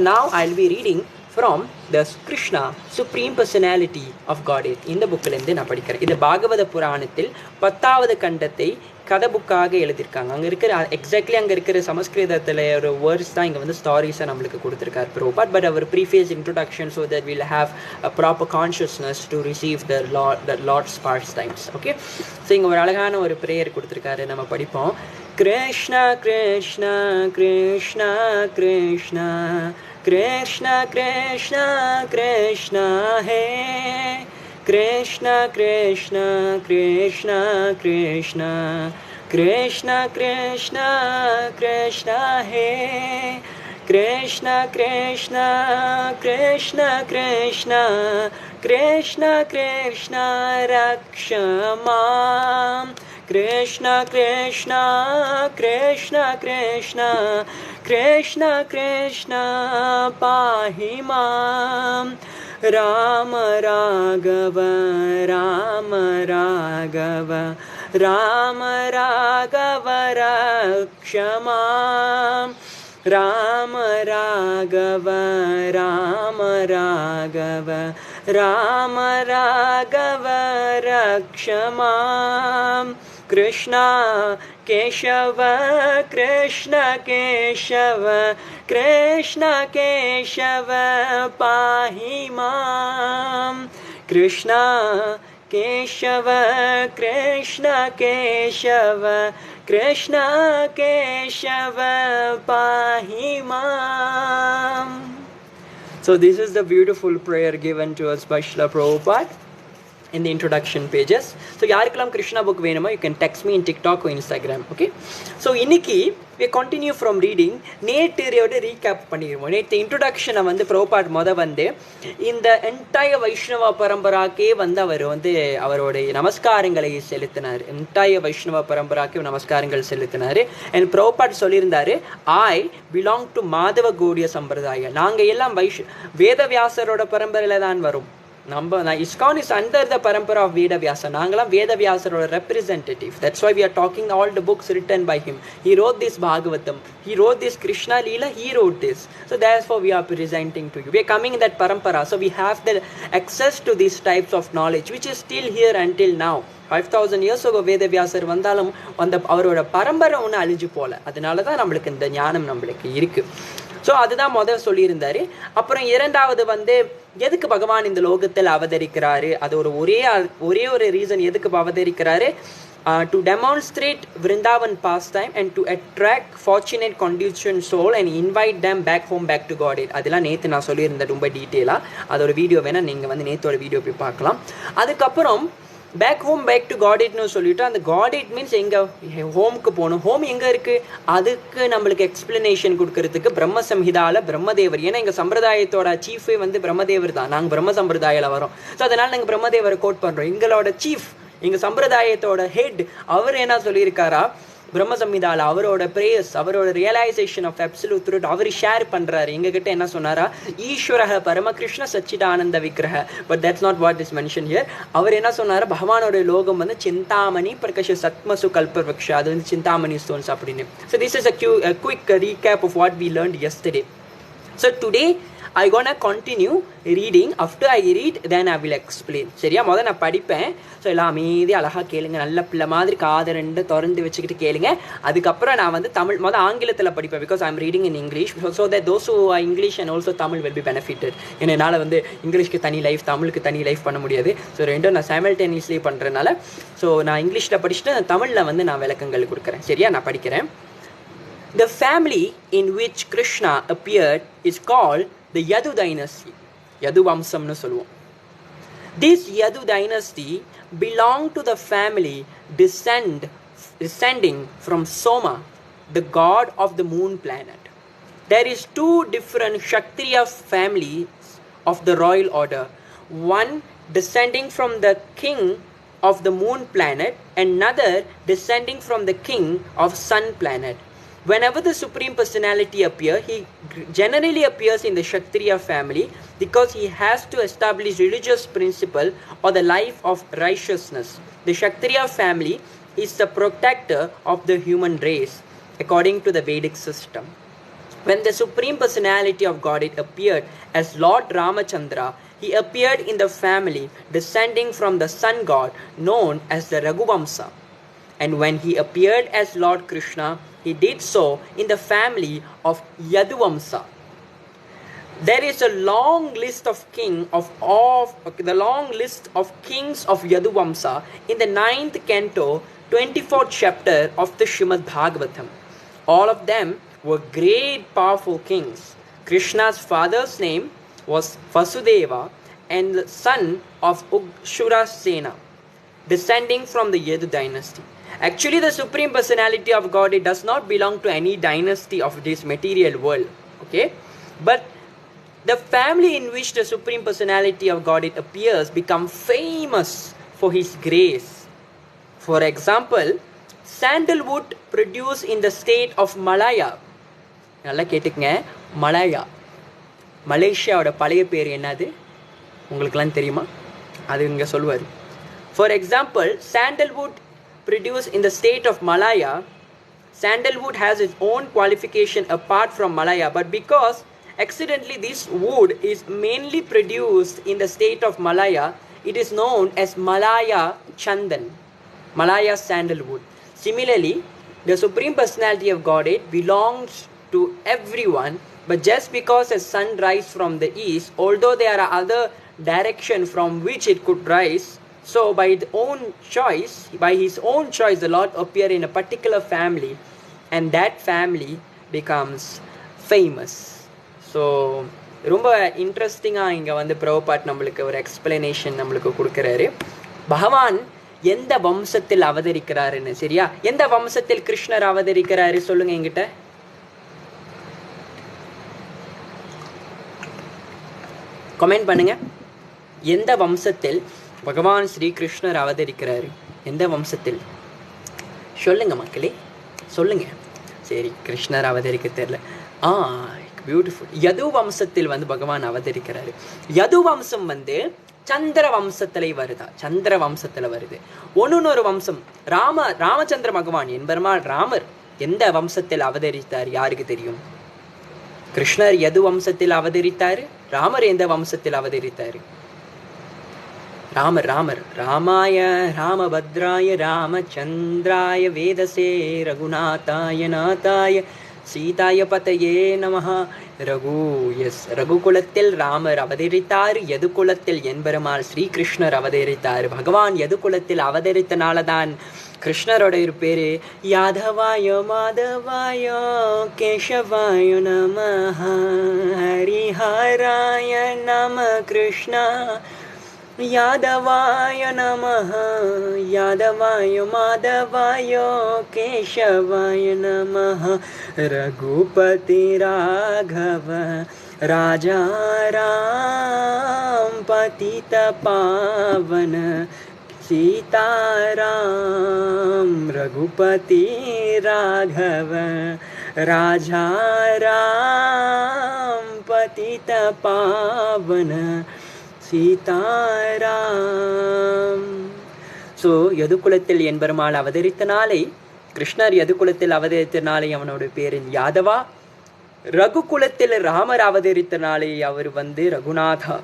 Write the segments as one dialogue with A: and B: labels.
A: Now I'll be reading from the Kṛṣṇa, Supreme Personality of Godhead. இந்த புக்கிலேருந்து நான் படிக்கிறேன். இது பாகவத புராணத்தில் 10வது கண்டத்தை கதை புக்காக எழுதியிருக்காங்க. அங்கே இருக்கிற எக்ஸாக்ட்லி அங்கே இருக்கிற சமஸ்கிருதத்தில் ஒரு வேர்ட்ஸ் தான் இங்கே வந்து ஸ்டாரிஸை நம்மளுக்கு கொடுத்துருக்காரு ப்ரோபாட். பட் அவர் preface introduction so that will have a proper consciousness to receive the Lord's pastimes. Okay, so இங்கே ஒரு அழகான ஒரு ப்ரேயர் கொடுத்துருக்காரு, நம்ம படிப்போம். Kṛṣṇa Kṛṣṇa Kṛṣṇa Kṛṣṇa Kṛṣṇa Kṛṣṇa Kṛṣṇa He Kṛṣṇa Kṛṣṇa Kṛṣṇa Kṛṣṇa Kṛṣṇa Kṛṣṇa Kṛṣṇa He Kṛṣṇa Kṛṣṇa Kṛṣṇa Kṛṣṇa Kṛṣṇa Kṛṣṇa Rakṣamam Kṛṣṇa Kṛṣṇa Kṛṣṇa Kṛṣṇa Kṛṣṇa Kṛṣṇa Pahi Mam Rama Raghava Rama Raghava Rama Raghava Rakṣamam Rama Raghava Rama Raghava Rama Raghava Rakṣamam Kṛṣṇa Keshava Kṛṣṇa Keshava Kṛṣṇa Keshava Pahi Mam Kṛṣṇa Keshava Kṛṣṇa Keshava Kṛṣṇa Keshava Pahi Mam. So this is the beautiful prayer given to us by Srila Prabhupada in the introduction pages. So யாருக்கெல்லாம் Krishna book வேணுமோ you can text me in TikTok or Instagram. Okay, so இன்னைக்கு we continue from reading. நேற்றையோட recap பண்ணிடுவோம். நேற்று இன்ட்ரோடக்ஷனை வந்து பிரபுபாட் வந்து இந்த entire வைஷ்ணவ பரம்பராக்கே வந்து அவர் வந்து அவருடைய நமஸ்காரங்களை செலுத்தினார். என்டையர் வைஷ்ணவ பரம்பராக்கே நமஸ்காரங்கள் செலுத்தினார். அண்ட் பிரபுபாட் சொல்லியிருந்தாரு, I belong to Madhava Gaudiya சம்பிரதாய. நாங்கள் எல்லாம் வேதவியாசரோட பரம்பரையில் தான் வரும். ISKCON is under the parampara of Vedavyasa. நாங்களாம் வேதவியாசரோட representative. That's why we are talking all the books written by him. He wrote this Bhagavatam. He wrote this Krishna Leela. He wrote this. So therefore we are presenting to you. We are coming in that parampara. So we have the access to these types of knowledge which is still here until now. 5000 years ago வேதவியாசர் வந்தாலும் அந்த அவரோட பரம்பரை ஒன்று அழிஞ்சு போல. அதனால தான் நம்மளுக்கு இந்த ஞானம் நம்மளுக்கு இருக்கு. ஸோ அதுதான் முதல் சொல்லியிருந்தாரு. அப்புறம் இரண்டாவது வந்து எதுக்கு பகவான் இந்த லோகத்தில் அவதரிக்கிறாரு, அது ஒரே ஒரு ரீசன் எதுக்கு அவதரிக்கிறாரு, to demonstrate Vrindavan pastime and to attract fortunate conditioned soul and invite them back home, back to Godhead. அதெல்லாம் நேற்று நான் சொல்லியிருந்தேன் ரொம்ப டீட்டெயிலாக. அதோட வீடியோ வேணால் நீங்கள் வந்து நேற்றோட வீடியோ போய் பார்க்கலாம். அதுக்கப்புறம் பேக் ஹோம் பேக் டு காடெட்னு சொல்லிட்டு அந்த காடெட் மீன்ஸ் எங்கே ஹோமுக்கு போகணும். ஹோம் எங்கே இருக்குது, அதுக்கு நம்மளுக்கு எக்ஸ்பிளனேஷன் கொடுக்கறதுக்கு பிரம்ம சம்ஹிதாவில் பிரம்மதேவர். ஏன்னா எங்கள் சம்பிரதாயத்தோட சீஃபே வந்து பிரம்மதேவர் தான். நாங்கள் பிரம்ம சம்பிரதாயில் வரோம். ஸோ அதனால் நாங்கள் பிரம்மதேவரை கோட் பண்ணுறோம். எங்களோட சீஃப், எங்கள் சம்பிரதாயத்தோட ஹெட், அவர் என்ன சொல்லியிருக்காரா, பிரம்ம சம்ஹிதாவில் அவரோட பிரேயர்ஸ், அவரோட ரியலைசேஷன் ஆஃப் அப்சல்யூட் ட்ரூத் அவர் ஷேர் பண்ணுறாரு. எங்ககிட்ட என்ன சொன்னாரா, ஈஸ்வரஹ பரமகிருஷ்ண சச்சிதானந்த விக்கிரஹ. But that's not what is mention here. அவர் என்ன சொன்னார், பகவானோட லோகம் வந்து சிந்தாமணி பிரகாஷ சத்மசு கல்பவக்ஷ, அது வந்து சிந்தாமணி ஸ்டோன்ஸ் அப்படின்னு. So this is a quick recap of what we learned yesterday. So today I gonna continue reading. After I read then I will explain. சரியா, முதல்ல நான் படிப்பேன். ஸோ எல்லாம் அமைதி அழகாக கேளுங்க, நல்ல பிள்ளை மாதிரி காதை ரெண்டு திறந்து வச்சுக்கிட்டு கேளுங்க. அதுக்கப்புறம் நான் வந்து தமிழ் முதல் ஆங்கிலத்தில் படிப்பேன். Because I am reading in English. So that those who are English and also Tamil will be benefited. ஏன்னா என்னால் வந்து இங்கிலீஷ்க்கு தனி லைஃப், தமிழுக்கு தனி லைஃப் பண்ண முடியாது. ஸோ ரெண்டும் நான் சைமல்டேனியஸ்லி பண்ணுறதுனால ஸோ நான் இங்கிலீஷில் படிச்சுட்டு தமிழில் வந்து நான் விளக்கங்கள் கொடுக்குறேன். சரியா, நான் படிக்கிறேன். The family in which Kṛṣṇa appeared is called the Yadu dynasty. Yadu Vamsamnu சொல்லுவோம். This Yadu dynasty belonged to the family descending from Soma, the god of the moon planet. There is two different Kshatriya families of the royal order. One descending from the king of the moon planet, and another descending from the king of sun planet. Whenever the Supreme Personality appears, he generally appears in the Kshatriya family because he has to establish religious principle or the life of righteousness. The Kshatriya family is the protector of the human race according to the Vedic system. When the Supreme Personality of Godhead appeared as Lord Ramachandra, he appeared in the family descending from the sun god known as the Raghuvamsa. And when he appeared as Lord Kṛṣṇa, he did so in the family of Yaduvamsa. There is a long list of kings of Yaduvamsa in the 9th canto, 24th chapter of the Srimad Bhagavatam. All of them were great powerful kings. Krishna's father's name was Vasudeva and the son of Ukshurasena, descending from the Yadu dynasty. Actually, the Supreme Personality of Godhead does not belong to any dynasty of this material world. Okay? But the family in which the Supreme Personality of Godhead appears become famous for his grace. For example, sandalwood produced in the state of Malaya. நல்லா கேட்டுக்கங்க, Malaya. மலேசியாவோட பழைய பேர் என்னது உங்களுக்குலாம் தெரியுமா? அது இங்கே சொல்லுவார். For example, sandalwood produced in the state of Malaya. Sandalwood has its own qualification apart from Malaya, but because accidentally this wood is mainly produced in the state of Malaya, it is known as Malaya Chandan, Malaya sandalwood. Similarly, the Supreme Personality of Godhead belongs to everyone, but just because a sun rises from the east, although there are other directions from which it could rise, so by his own choice, the Lord appears in a particular family, and that family becomes famous. So ரொம்ப இன்ட்ரெஸ்டிங்காக இங்கே வந்து பிரபுபாட் நம்மளுக்கு ஒரு explanation நம்மளுக்கு கொடுக்குறாரு. பகவான் எந்த வம்சத்தில் அவதரிக்கிறாருன்னு, சரியா? எந்த வம்சத்தில் கிருஷ்ணர் அவதரிக்கிறாரு சொல்லுங்க என்கிட்ட. கமெண்ட் பண்ணுங்க. எந்த வம்சத்தில் பகவான் ஸ்ரீ கிருஷ்ணர் அவதரிக்கிறாரு? எந்த வம்சத்தில் சொல்லுங்க மக்களே, சொல்லுங்க. சரி, கிருஷ்ணர் அவதரிக்க தெரியல. பியூட்டிஃபுல். யது வம்சத்தில் வந்து பகவான் அவதரிக்கிறாரு. யது வம்சம் வந்து சந்திர வம்சத்துல வருதா? சந்திர வம்சத்துல வருது. ஒன்னொரு வம்சம் ராமச்சந்திர பகவான் என்பெருமாள் ராமர் எந்த வம்சத்தில் அவதரித்தார் யாருக்கு தெரியும்? கிருஷ்ணர் யது வம்சத்தில் அவதரித்தாரு. ராமர் எந்த வம்சத்தில் அவதரித்தாரு? ராமர் ராமாய ராமபத்ராய ராமச்சந்திராய வேதசே ரகுநாதாய நாதாய சீதாய பதையே நமஹ. ரகுகுலத்தில் ராமர் அவதரித்தார். யது குலத்தில் என்பெருமாள் ஸ்ரீகிருஷ்ணர் அவதரித்தார். பகவான் யது குலத்தில் அவதரித்தனாலதான் கிருஷ்ணரோட ஒரு பேரு யாதவாய மாதவாய கேசவாய நமஹ ஹரிஹராய நம கிருஷ்ணா யாதவாய நமஹ யாதவாய மாதவாய கேசவாய நமஹ ரகுபதி ராഘவ ராஜா ராம் பதித பாவன சீதாராம் ரகுபதி ராഘவ ராஜா ராம் பதித பாவன சீதாராம். ஸோ யதுகுலத்தில் என்பெருமாள் அவதரித்தனாலே, கிருஷ்ணர் யதுகுலத்தில் அவதரித்தனாலே அவனோட பேர் யாதவா. ரகுகுலத்தில் ராமர் அவதரித்தனாலே அவர் வந்து ரகுநாதா.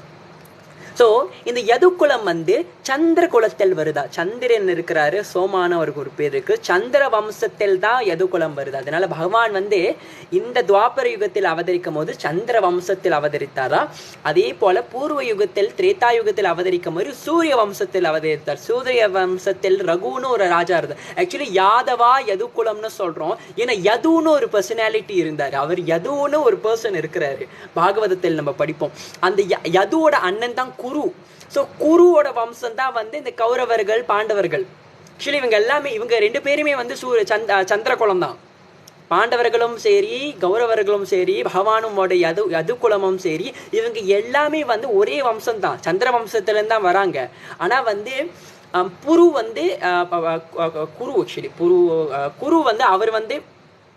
A: ஸோ இந்த யதுகுலம் வந்து சந்திர குலத்தில் வருதா? சந்திரன் இருக்கிறாரு, சோமான அவருக்கு ஒரு பேர் இருக்கு. சந்திர வம்சத்தில் தான் யதுகுலம் வருது. அதனால பகவான் வந்து இந்த துவாபர யுகத்தில் அவதரிக்கும் போது சந்திர வம்சத்தில் அவதரித்தாரா. அதே போல பூர்வ யுகத்தில் திரேதா யுகத்தில் அவதரிக்கும் போது சூரிய வம்சத்தில் அவதரித்தார். சூரிய வம்சத்தில் ரகுன்னு ஒரு ராஜா இருந்தார். ஆக்சுவலி யாதவா யதுகுலம்னு சொல்றோம், ஏன்னா யதுன்னு ஒரு பர்சனாலிட்டி இருந்தார். அவர் யதுன்னு ஒரு பர்சன் இருக்கிறாரு. பாகவதத்தில் நம்ம படிப்போம். அந்த யதுவோட அண்ணன் தான் குரு. ஸோ குருவோட வம்சம் தான் வந்து இந்த கௌரவர்கள் பாண்டவர்கள். ஆக்சுவலி இவங்க ரெண்டு பேருமே வந்து சந்திர குலம் தான். பாண்டவர்களும் சரி, கௌரவர்களும் சரி, பகவானும் யது குலமும் சரி, இவங்க எல்லாமே வந்து ஒரே வம்சம் தான், சந்திர வம்சத்துலேருந்து தான் வராங்க. ஆனால் வந்து புரு வந்து குரு வந்து அவர் வந்து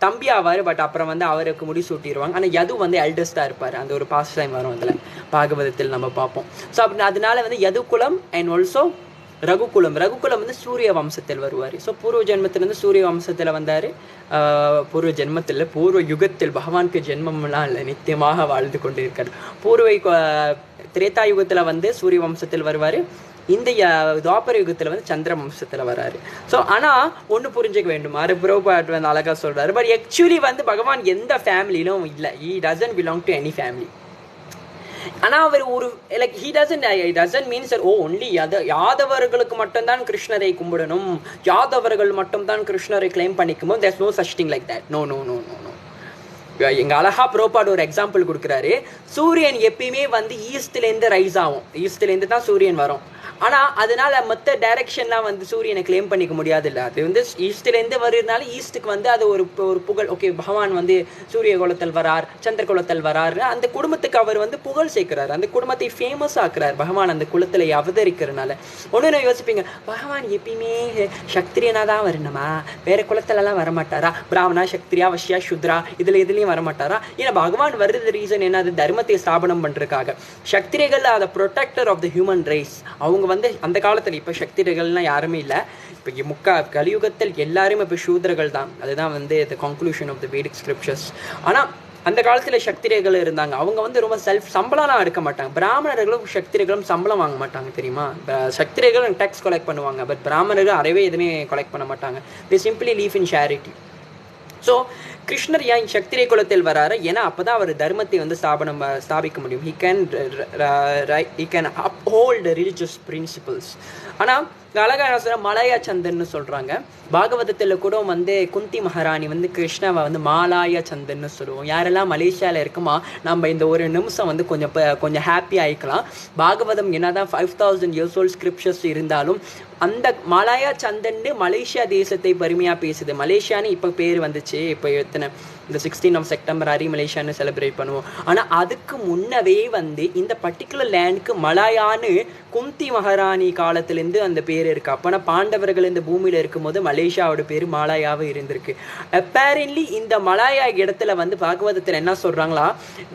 A: தம்பி ஆவார். பட் அப்புறம் வந்து அவருக்கு முடி சூட்டிடுவாங்க. ஆனால் யது வந்து எல்டஸ்டாக இருப்பார். அந்த ஒரு பாஸ் டைம் வரும் அதில் பாகவதத்தில் நம்ம பார்ப்போம். ஸோ அப்படி அதனால வந்து யது குலம் அண்ட் ஆல்சோ ரகுகுலம் வந்து சூரிய வம்சத்தில் வருவார். ஸோ பூர்வ ஜென்மத்திலேருந்து சூரிய வம்சத்தில் வந்தார். பூர்வ ஜென்மத்தில் பூர்வ யுகத்தில் பகவானுக்கு ஜென்மம்லாம் இல்லை, நித்தியமாக வாழ்ந்து கொண்டு இருக்கார். திரேதா யுகத்தில் வந்து சூரிய வம்சத்தில் வருவார். இந்த துவாபர யுகத்தில் வந்து சந்திர வம்சத்தில் வராரு. ஸோ ஆனால் ஒன்று புரிஞ்சுக்க வேண்டும், பிரபுபாட் வந்து அழகாக சொல்கிறாரு. பட் ஆக்சுவலி வந்து பகவான் எந்த ஃபேமிலியிலும் இல்லை. He doesn't belong to any family. ஆனால் அவர் ஒரு like he doesn't means oh only யாதவர்களுக்கு மட்டும்தான் கிருஷ்ணரை கும்பிடணும், யாதவர்கள் மட்டும்தான் கிருஷ்ணரை கிளைம் பண்ணிக்கும்போது there's no such thing like that. No no no no no. எங்கள் அழகா புரோபாட் ஒரு எக்ஸாம்பிள் கொடுக்குறாரு. சூரியன் எப்பயுமே வந்து ஈஸ்ட்லேருந்து ரைஸ் ஆகும், ஈஸ்ட்லேருந்து தான் சூரியன் வரும். ஆனால் அதனால மற்ற டைரக்ஷன்லாம் வந்து சூரியனை கிளைம் பண்ணிக்க முடியாது இல்லை. அது வந்து ஈஸ்ட்லேருந்து வருதுனால ஈஸ்ட்டுக்கு வந்து அது ஒரு புகழ். ஓகே, பகவான் வந்து சூரிய குலத்தில் வரார், சந்திர குலத்தில் வரார், அந்த குடும்பத்துக்கு அவர் வந்து புகழ் சேர்க்கிறார், அந்த குடும்பத்தை ஃபேமஸ் ஆக்குறார் பகவான் அந்த குலத்தில் அவதரிக்கிறதுனால. ஒன்று நான் யோசிப்பீங்க, பகவான் எப்பயுமே சக்திரியனாக தான் வரணுமா, வேற குலத்திலலாம் வரமாட்டாரா, பிராமணா சக்திரியா வஷ்யா சுத்ரா இதுலேயும் வரமாட்டாரா? ஏன்னா பகவான் வர்றது ரீசன் என்ன, அது தர்மத்தை ஸ்தாபனம் பண்ணுறதுக்காக. சக்திரிகள் are the protector of the human race. அவங்க வந்து அந்த காலத்தில், இப்போ சக்திரிகள்லாம் யாருமே இல்லை, இப்போ கலியுகத்தில் எல்லாருமே இப்போ சூத்ரர்கள் தான். அதுதான் வந்து the conclusion of the Vedic scriptures. ஆனால் அந்த காலத்தில் சக்திரிகள் இருந்தாங்க. அவங்க வந்து ரொம்ப சம்பளம்லாம் எடுக்க மாட்டாங்க. பிராமணர்களும் சக்திரிகளும் சம்பளம் வாங்க மாட்டாங்க தெரியுமா. சக்திரிகள் டேக்ஸ் கலெக்ட் பண்ணுவாங்க, பட் பிராமணர்கள் அறவே எதுவுமே கலெக்ட் பண்ண மாட்டாங்க. தே simply leave in charity. So கிருஷ்ணர் ஏன் சக்திரிய குலத்தில் வராரு, ஏன்னா அப்போ தான் அவர் தர்மத்தை வந்து ஸ்தாபிக்க முடியும். he can uphold religious principles. ஆனால் அழகான மலாயா சந்தன்னு சொல்கிறாங்க. பாகவதத்தில் கூட வந்து குந்தி மகாராணி வந்து கிருஷ்ணாவை வந்து மாலாயா சந்தன்னு சொல்லுவோம். யாரெல்லாம் மலேசியாவில் இருக்குமா, நம்ம இந்த ஒரு நிமிஷம் வந்து கொஞ்சம் ஹாப்பி ஆகிக்கலாம். பாகவதம் என்னதான் 5000 years old scriptures இருந்தாலும் அந்த மலாயா சந்தன்னு மலேசியா தேசத்தை பெருமையாக பேசுது. மலேசியான்னு இப்போ பேர் வந்துச்சு, இப்போ இந்த 16 செப்டம்பர் மலேசியான்னு செலிப்ரேட் பண்ணுவோம். ஆனால் அதுக்கு முன்னவே வந்து இந்த பர்டிகுலர் லேண்டுக்கு மலாயான்னு குந்தி மகாராணி காலத்திலேருந்து அந்த பேர் இருக்குது. அப்போனா பாண்டவர்கள் இந்த பூமியில் இருக்கும்போது மலேசியாவோட பேர் மலாயாவே இருந்திருக்கு. அப்பேரன்ட்லி இந்த மலாயா இடத்துல வந்து பாகவதத்தில் என்ன சொல்கிறாங்களா,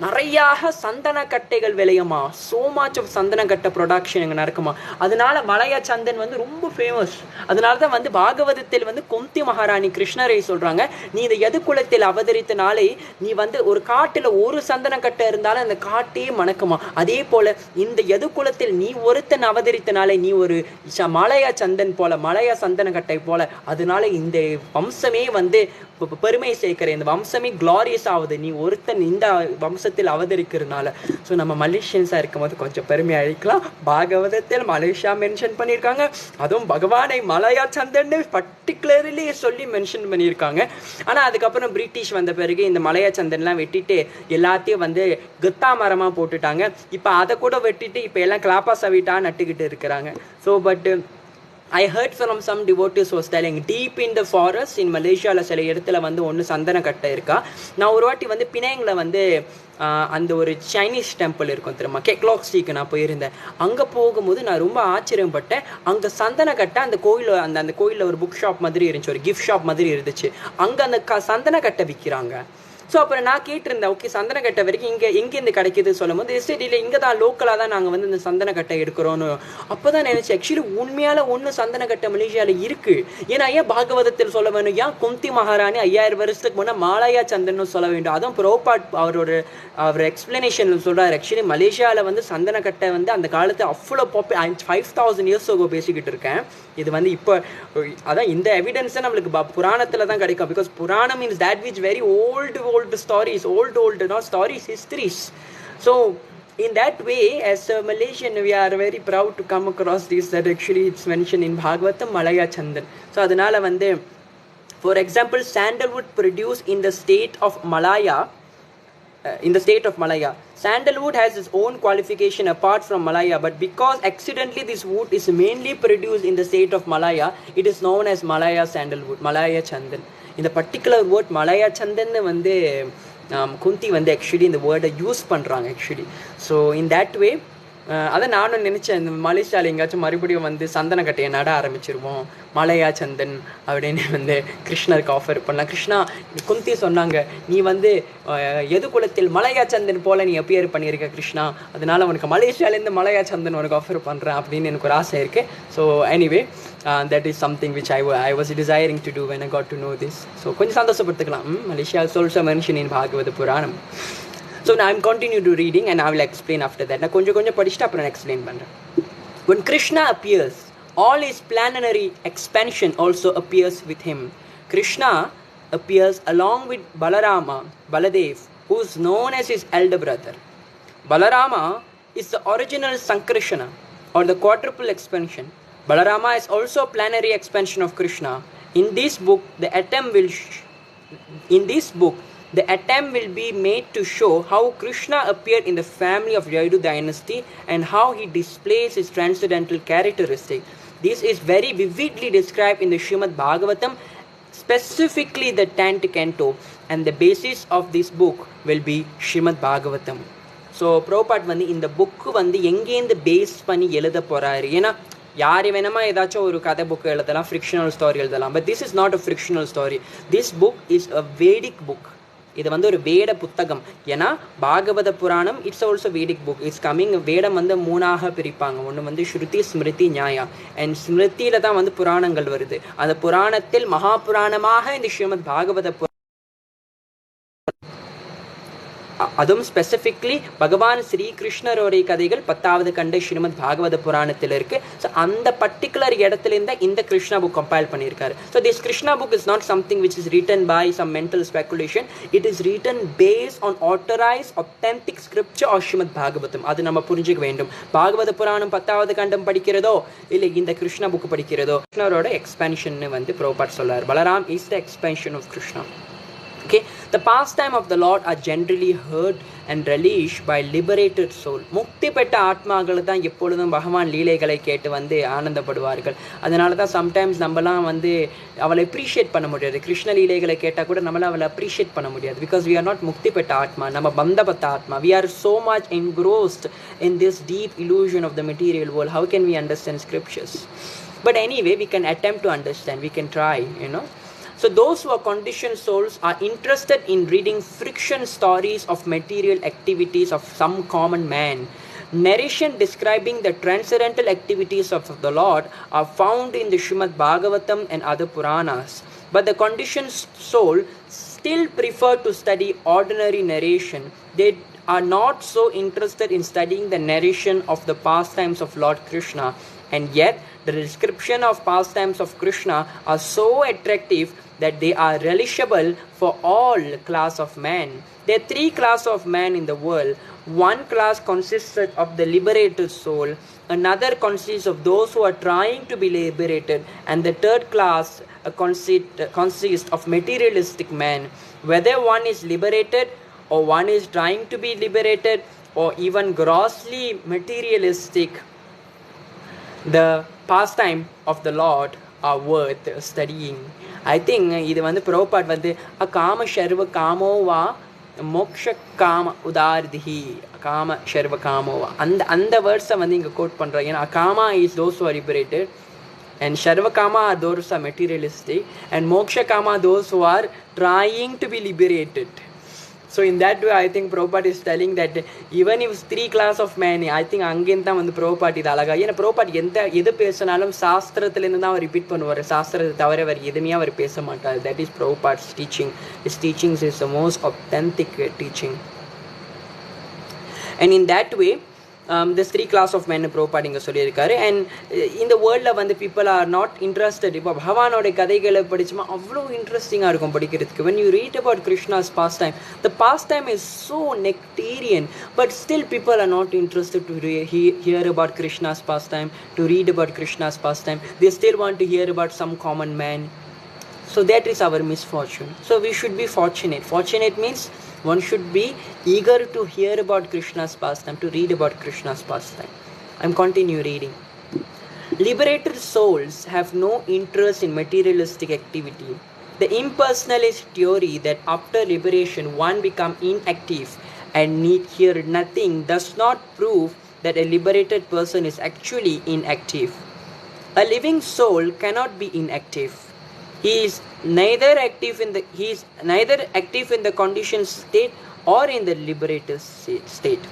A: நிறையாக சந்தன கட்டைகள் விளையுமா, ஸோ மச் ஆஃப் சந்தன கட்டை ப்ரொடக்ஷன் இங்கே நடக்குமா. அதனால மலாயா சந்தன் வந்து ரொம்ப ஃபேமஸ். அதனால தான் வந்து பாகவதத்தில் வந்து குந்தி மகாராணி கிருஷ்ணரை சொல்கிறாங்க, நீ இந்த எதுக்குலத்தில் அவதரித்தனாலே நீ வந்து ஒரு காட்டில் ஒரு சந்தன கட்டை இருந்தாலும் அந்த காட்டே மணக்குமா. அதே போல் இந்த எதுக்குலத்தில் நீ ஒருத்தன் அவதரித்தனாலே நீ ஒரு மலையா சந்தன் போல, மலையா சந்தன கட்டை போல. அதனால இந்த வம்சமே வந்து பெருமை சேர்க்கிற, இந்த வம்சமே கிளாரியஸ் ஆகுது நீ ஒருத்தன் இந்த வம்சத்தில் அவதரிக்கிறதுனால. ஸோ நம்ம மலேசியன்ஸாக இருக்கும்போது கொஞ்சம் பெருமை அழிக்கலாம். பாகவதத்தில் மலேசியா மென்ஷன் பண்ணியிருக்காங்க, அதுவும் பகவானை மலையா சந்தன்னு பர்டிகுலர்லி சொல்லி மென்ஷன் பண்ணியிருக்காங்க. ஆனால் அதுக்கப்புறம் பிரிட்டிஷ் வந்த பிறகு இந்த மலையா சந்தன்லாம் வெட்டிட்டு எல்லாத்தையும் வந்து கத்தா மரமாக போட்டுட்டாங்க. இப்போ அதை கூட வெட்டிட்டு இப்போ எல்லாம் கிளாப்பா சவிட்டா நட்டுக்கிட்டு இருக்கிறாங்க. So but I heard from some devotees was telling deep in the forest in Malaysia சில இடத்துல வந்து ஒன்று சந்தன கட்டை இருக்கா. நான் ஒரு வாட்டி வந்து பினாங்கில் வந்து அந்த ஒரு சைனீஸ் டெம்பிள் இருக்கும் தெரியுமா, கெக்லாக் ஸ்ட்ரீக்கு நான் போயிருந்தேன். அங்கே போகும்போது நான் ரொம்ப ஆச்சரியப்பட்டேன். அங்கே சந்தன கட்டை அந்த கோயில் அந்த கோயிலில் ஒரு புக் ஷாப் மாதிரி இருந்துச்சு, ஒரு கிஃப்ட் ஷாப் மாதிரி இருந்துச்சு. அங்கே அந்த சந்தன கட்டை விற்கிறாங்க. ஸோ அப்புறம் நான் கேட்டிருந்தேன், ஓகே சந்தன கட்டை வரைக்கும் எங்கேருந்து கிடைக்கிது சொல்லும் போது இல்லை இங்கே தான் லோக்கலாக தான் நாங்கள் வந்து இந்த சந்தன கட்டை எடுக்கிறோன்னு. அப்போ தான் நினச்சேன், ஆக்சுவலி உண்மையால் ஒன்று சந்தன கட்டை மலேசியாவில் இருக்குது. ஏன்னா ஏன் பாகவதத்தில் சொல்ல வேணும், ஏன் குந்தி மகாராணி 5000 வருஷத்துக்கு முன்னே மாலாயா சந்தன்னு சொல்ல வேண்டும். அதுவும் புரோபாட் அவர் எக்ஸ்பிளனேஷன் சொல்கிறார், ஆக்சுவலி மலேசியாவில் வந்து சந்தன கட்டை வந்து அந்த காலத்து அவ்வளோ 5000 years ago பேசிக்கிட்டு இருக்கேன். இது வந்து இப்போ அதான் இந்த எவிடன்ஸை நம்மளுக்கு புராணத்தில் தான் கிடைக்கும். Because Puranam means that which very old stories, old not stories, histories. So in that way, as a Malaysian, we are very proud to come across this, that actually it's mentioned in Bhagavatam Malaya Chandan. So adanala vande, for example, sandalwood produced in the state of Malaya, sandalwood has its own qualification apart from Malaya, but because accidentally this wood is mainly produced in the state of Malaya, it is known as Malaya sandalwood, Malaya Chandan. இந்த particular word மலையா சந்தன்னு வந்து குந்தி வந்து actually இந்த வேர்டை use பண்ணுறாங்க actually. So in that way அதை நானும் நினச்சேன், இந்த மலேசியாவில் எங்கேயாச்சும் மறுபடியும் வந்து சந்தன கட்டையை நட ஆரம்பிச்சிருவோம், மலையா சந்தன் அப்படின்னு வந்து கிருஷ்ணருக்கு ஆஃபர் பண்ணலாம். கிருஷ்ணா, குந்தி சொன்னாங்க, நீ வந்து எது குலத்தில் மலையா சந்தன் போல் நீ அப்பியர் பண்ணியிருக்க கிருஷ்ணா, அதனால உனக்கு மலேசியாவிலேருந்து மலையா சந்தன் உனக்கு ஆஃபர் பண்ணுறேன் அப்படின்னு எனக்கு ஒரு ஆசை இருக்குது. So anyway that is something which I was desiring to do when I got to know this. So கொஞ்சம் சந்தோஷப்படுத்திக்கலாம். Malaysia is also mentioned in Bhagavata Puranam. So now I'm continue to reading and I will explain after that. நான் கொஞ்சம் படிச்சுட்டு அப்புறம் explain பண்ணுறேன். When Krishna appears, all his planetary expansion also appears with him. Krishna appears along with Baladev, who is known as his elder brother. Balarama is the original Kṛṣṇa, or the quadruple expansion. Balarama is also a planetary expansion of Krishna. In this book, the attempt will be made to show how Krishna appeared in the family of Yadu dynasty and how he displays his transcendental characteristic. This is very vividly described in the Srimad Bhagavatam, specifically the 10th canto, and the basis of this book will be Srimad Bhagavatam. So Prabhupada வந்து இந்த book வந்து எங்கேருந்து base பண்ணி எழுத போகிறாரு, ஏன்னா யார் வேணுமா ஏதாச்சும் ஒரு கதை புக்கு எழுதலாம், ஃப்ரிக்ஷனல் ஸ்டோரி எழுதலாம், but this is not a fictional story. This book is a Vedic book. இது வந்து ஒரு வேட புத்தகம். ஏன்னா Bhagavata Purana it's also Vedic book. It's coming. வேடம் வந்து 3ஆக பிரிப்பாங்க. ஒன்று வந்து ஸ்ருதி, ஸ்மிருதி, நியாயா. அண்ட் ஸ்மிருதியில் தான் வந்து புராணங்கள் வருது. அந்த புராணத்தில் மகா புராணமாக இந்த ஸ்ரீமத் பாகவத அதுவும் ஸ்பெசிஃபிக்லி பகவான் ஸ்ரீகிருஷ்ணரோடைய கதைகள் 10வது கண்ட ஸ்ரீமத் பாகவத புராணத்தில் இருக்குது. ஸோ அந்த பர்டிகுலர் இடத்துலேருந்து இந்த கிருஷ்ணா புக் கம்பைல் பண்ணியிருக்காரு. So this Krishna book is not something which is written by some mental speculation. It is written based on authorized authentic scripture of Shrimad Bhagavatam. அது நம்ம புரிஞ்சுக்க வேண்டும். பாகவத புராணம் 10வது கண்டம் படிக்கிறதோ இல்லை இந்த கிருஷ்ணா புக் படிக்கிறதோ, கிருஷ்ணரோட எக்ஸ்பென்ஷன் வந்து ப்ரோபாட் சொல்லார். Balaram is the expansion of Krishna. Okay, the pastime of the Lord are generally heard and relished by liberated soul. முக்தி பெற்ற ஆத்மாக்கள் தான் எப்பொழுதும் பகவான் லீலைகளை கேட்டு வந்து ஆனந்தப்படுவார்கள். அதனால தான் சம்டைம்ஸ் நம்மலாம் வந்து அவளை அப்ரிஷியேட் பண்ண முடியாது. கிருஷ்ண லீலைகளை கேட்டால் கூட நம்மளால் அவளை அப்ரிஷியேட் பண்ண முடியாது. பிகாஸ் we are not முக்தி பெற்ற ஆத்மா, நம்ம பந்தப்பட்ட ஆத்மா. We are so much engrossed in this deep illusion of the material world. How can we understand scriptures? But anyway, we can attempt to understand. We can try, you know. So those who are conditioned souls are interested in reading friction stories of material activities of some common man. Narration describing the transcendental activities of the Lord are found in the Srimad Bhagavatam and other Puranas. But the conditioned soul still prefer to study ordinary narration. They are not so interested in studying the narration of the pastimes of Lord Krishna. And yet, the description of pastimes of Krishna are so attractive that they are relishable for all class of men. There are 3 classes of men in the world. One class consists of the liberated soul, another consists of those who are trying to be liberated, and the third class consists of materialistic men. Whether one is liberated or one is trying to be liberated or even grossly materialistic, the pastime of the Lord are worth studying. I think இது வந்து ப்ரோபாட் வந்து காம ஷர்வ காமோவா மோக்ஷ காம உதார்திஹி, காம ஷர்வ காமோவா, அந்த வேர்ட்ஸை வந்து இங்கே கோட் பண்ணுறாங்க. ஏன்னா காமா is those who are liberated and ஷர்வ காமா are those who are materialistic and மோக்ஷ காமா those who are trying to be liberated. So in that way, I think Prabhupada is telling that even if 3 class of men, I think அங்கேருந்து தான் வந்து Prabhupada இது அழகா. ஏன்னா Prabhupada எது பேசினாலும் சாஸ்திரத்துலேருந்து தான் அவர் ரிப்பீட் பண்ணுவார். சாஸ்திரத்தை தவிர அவர் எதுவுமே அவர் பேச மாட்டார். That is Prabhupada's teaching. His teachings is the most authentic teaching. And in that way, this 3 class of men Prabhupada இங்கே சொல்லியிருக்காரு. அண்ட் இந்த வேர்ல்டில் வந்து பீப்புள் ஆர் நாட் இன்ட்ரெஸ்டட். இப்போ பகவானோட கதைகளை படிச்சுமா அவ்வளோ இன்ட்ரெஸ்டிங்காக இருக்கும் படிக்கிறதுக்கு. when you read about Krishna's pastime, the pastime is so nectarian, but still people are not interested to hear about Krishna's pastime, to read about Krishna's pastime. They still want to hear about some common man. So that is our misfortune. So we should be fortunate. Fortunate means one should be eager to hear about Krishna's pastime, to read about Krishna's pastime. I'm continue reading. Liberated souls have no interest in materialistic activity. The impersonalist theory that after liberation one become inactive and need hear nothing does not prove that a liberated person is actually inactive. A living soul cannot be inactive. He is neither active in the conditioned state or in the liberated state.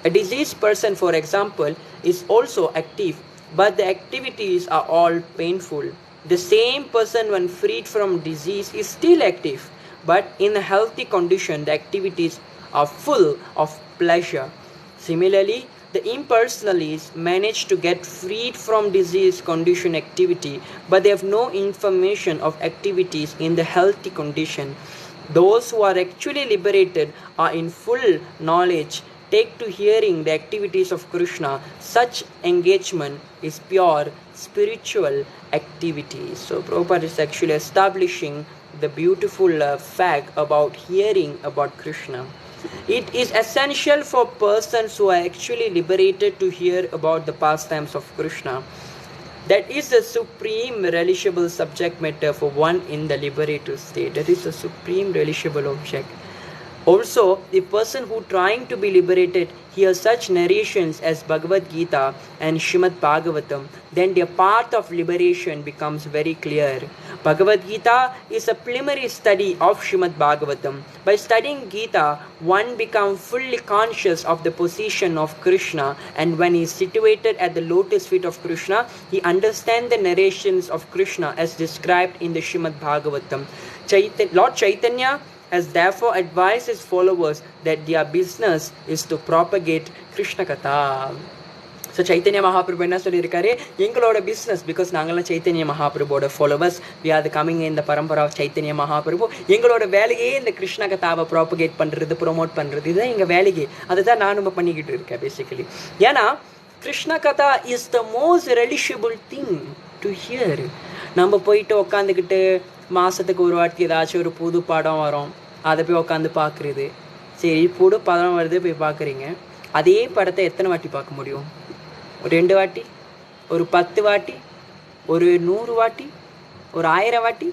A: A diseased person, for example, is also active, but the activities are all painful. The same person, when freed from disease, is still active, but in a healthy condition, the activities are full of pleasure. Similarly, the impersonalists manage to get freed from disease condition activity, but they have no information of activities in the healthy condition. Those who are actually liberated are in full knowledge, take to hearing the activities of Kṛṣṇa. Such engagement is pure spiritual activity. So Prabhupada is actually establishing the beautiful fact about hearing about Kṛṣṇa. It is essential for persons who are actually liberated to hear about the pastimes of Kṛṣṇa. That is the supreme relishable subject matter for one in the liberated state. That is the supreme relishable object. Also, the person who trying to be liberated hears such narrations as Bhagavad Gita and Srimad Bhagavatam, then their path of liberation becomes very clear. Bhagavad Gita is a preliminary study of Srimad Bhagavatam. By studying Gita, one becomes fully conscious of the position of Kṛṣṇa, and when he is situated at the lotus feet of Kṛṣṇa, he understands the narrations of Kṛṣṇa as described in the Srimad Bhagavatam. Lord Chaitanya has therefore advised his followers that their business is to propagate Krishna Katha. So Chaitanya Mahaprabhu enna sollirukkaru, engaloda business, because naangala Chaitanya Mahaprabhuoda followers, we are coming in the parampara of Chaitanya Mahaprabhu. Engaloda veliye இந்த Krishna Kathaவை propagate பண்றது, promote பண்றது, இதுதான் எங்க வேலையே. அதுதான் நானும் பண்ணிக்கிட்டு இருக்கேன் basically. ஏன்னா Krishna Katha is the most relishable thing to hear. நம்ம போயிட்டு உட்காந்துக்கிட்டு மாதத்துக்கு ஒரு வாட்டி ஏதாச்சும் ஒரு புது படம் வரும், அதை போய் உட்காந்து பார்க்குறது. சரி, புது படம் வருது, போய் பார்க்குறீங்க. அதே படத்தை எத்தனை வாட்டி பார்க்க முடியும்? ஒரு 2 வாட்டி, ஒரு 10 வாட்டி, ஒரு 100 வாட்டி, ஒரு 1000 வாட்டி?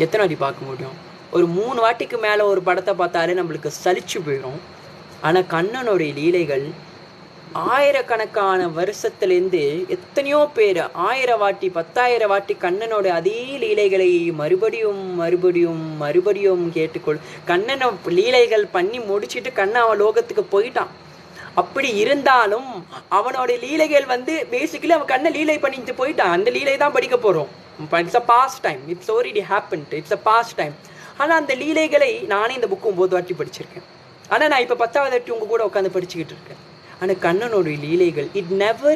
A: எத்தனை வாட்டி பார்க்க முடியும்? ஒரு 3 வாட்டிக்கு மேலே ஒரு படத்தை பார்த்தாலே நம்மளுக்கு சலிச்சு போயிடும். ஆனால் கண்ணனுடைய லீலைகள் ஆயிரக்கணக்கான வருஷத்துலேருந்து எத்தனையோ பேர் 1000 வாட்டி 10,000 வாட்டி கண்ணனோட அதே லீலைகளை மறுபடியும் மறுபடியும் மறுபடியும் கேட்டுக்கொள். கண்ணனை லீலைகள் பண்ணி முடிச்சுட்டு கண்ணன் அவன் லோகத்துக்கு போயிட்டான். அப்படி இருந்தாலும் அவனோட லீலைகள் பேசிக்கலி அவன் கண்ணை லீலை பண்ணிட்டு போயிட்டான். அந்த லீலை தான் படிக்க போகிறோம். It's a past time, it's already happened, it's a past time. ஆனால் அந்த லீலைகளை நானே இந்த புக்கு 9 வாட்டி படிச்சிருக்கேன். ஆனால் நான் இப்போ 10வது வாட்டி உங்கள் கூட உட்காந்து படிச்சுக்கிட்டு இருக்கேன். ஆனால் கண்ணனுடைய லீலைகள் it never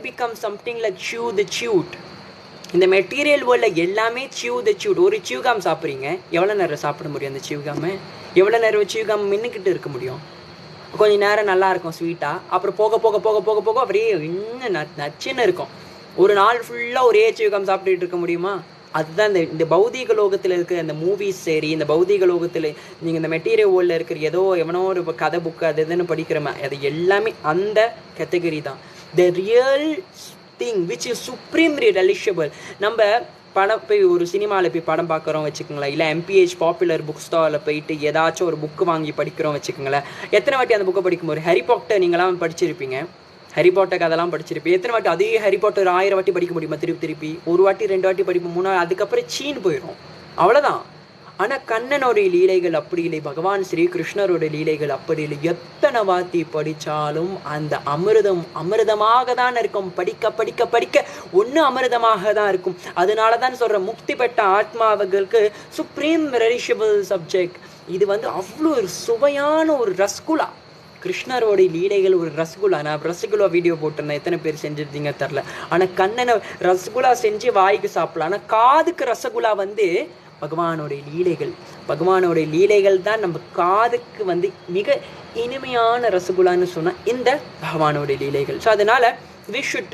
A: become something like chew the chewed. இந்த மெட்டீரியல் வேர்ல்டில் எல்லாமே chew the chewed. ஒரு சியூகாம் சாப்பிட்றீங்க, எவ்வளோ நேரம் சாப்பிட முடியும்? அந்த சியூகாமை எவ்வளோ நேரம் சியூகாம் மின்னுக்கிட்டு இருக்க முடியும்? கொஞ்சம் நேரம் நல்லா இருக்கும் ஸ்வீட்டாக, அப்புறம் போக போக போக போக போக அப்படியே இன்னும் நச்சுன்னு இருக்கும். ஒரு நாள் ஃபுல்லாக ஒரே சியூகாம் சாப்பிட்டுட்டு இருக்க முடியுமா? அதுதான் இந்த பௌதிக லோகத்தில் இருக்கிற அந்த மூவிஸ். சரி, இந்த பௌதிக லோகத்தில் நீங்கள் இந்த மெட்டீரியல் வேர்ல்டில் இருக்கிற எவனோ ஒரு கதை புக்கு அது இதுன்னு படிக்கிறோமே, அது எல்லாமே அந்த கேட்டகரி தான். The real thing which is supremely relishable. நம்ம படம் போய் ஒரு சினிமாவில் போய் படம் பார்க்குறோம் வச்சுக்கோங்களேன், இல்லை MPH பாப்புலர் புக் ஸ்டாலில் போயிட்டு ஏதாச்சும் ஒரு புக்கு வாங்கி படிக்கிறோம் வச்சுக்கோங்களேன். எத்தனை வாட்டி அந்த புக்கை படிக்கும்போது ஹாரி பாட்டர் நீங்களாம் படிச்சிருப்பீங்க, ஹாரி பாட்டர் கதெல்லாம் படிச்சிருப்பேன். எத்தனை வாட்டி அதே ஹாரி பாட்டர் 1000 வாட்டி படிக்க முடியுமா? திருப்பி ஒரு வாட்டி 2 வாட்டி படிப்போம், 3 அதுக்கப்புறம் சீன் போயிடும், அவ்வளோதான். ஆனால் கண்ணனுடைய லீலைகள் அப்படி இல்லை, பகவான் ஸ்ரீ கிருஷ்ணரோட லீலைகள் அப்படி இல்லை. எத்தனை வாட்டி படித்தாலும் அந்த அமிர்தமாக தான் இருக்கும். படிக்க படிக்க படிக்க ஒன்று அமிர்தமாக தான் இருக்கும். அதனால தான் சொல்கிறேன், முக்தி பெற்ற ஆத்மாவர்களுக்கு சுப்ரீம் ரெலிஷபிள் சப்ஜெக்ட். இது அவ்வளோ ஒரு சுவையான ஒரு ரஸ்குலா. கிருஷ்ணரோடைய லீலைகள் ஒரு ரசகுல்லா. நான் ரசகுல்லா வீடியோ போட்டிருந்தேன், எத்தனை பேர் செஞ்சுருந்தீங்க தெரில. ஆனால் கண்ணனை ரசகுல்லா செஞ்சு வாய்க்கு சாப்பிடலாம், ஆனால் காதுக்கு ரசகுல்லா பகவானோடைய லீலைகள். பகவானோடைய லீலைகள் தான் நம்ம காதுக்கு மிக இனிமையான ரசகுல்லான்னு சொன்னால் இந்த பகவானோடைய லீலைகள். ஸோ அதனால் we should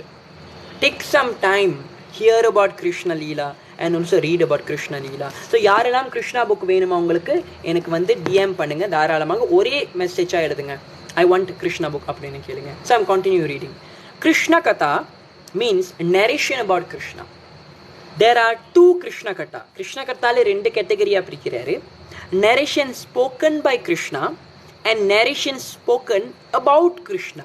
A: take some time, hear about Krishna Leela and also read about Krishna Leela. So யாரெல்லாம் கிருஷ்ணா புக் வேணுமா உங்களுக்கு எனக்கு DM பண்ணுங்கள் தாராளமாக. ஒரே மெசேஜாக எழுதுங்க, I want Krishna book அப்படின்னு கேளுங்க. So I'm continue reading. Krishna Katha means narration about Krishna. There are 2 Krishna Katha. Krishna Kathaல 2 கேட்டகரியாக பிரிக்கிறாரு. Narration spoken by Krishna and narration spoken about Krishna.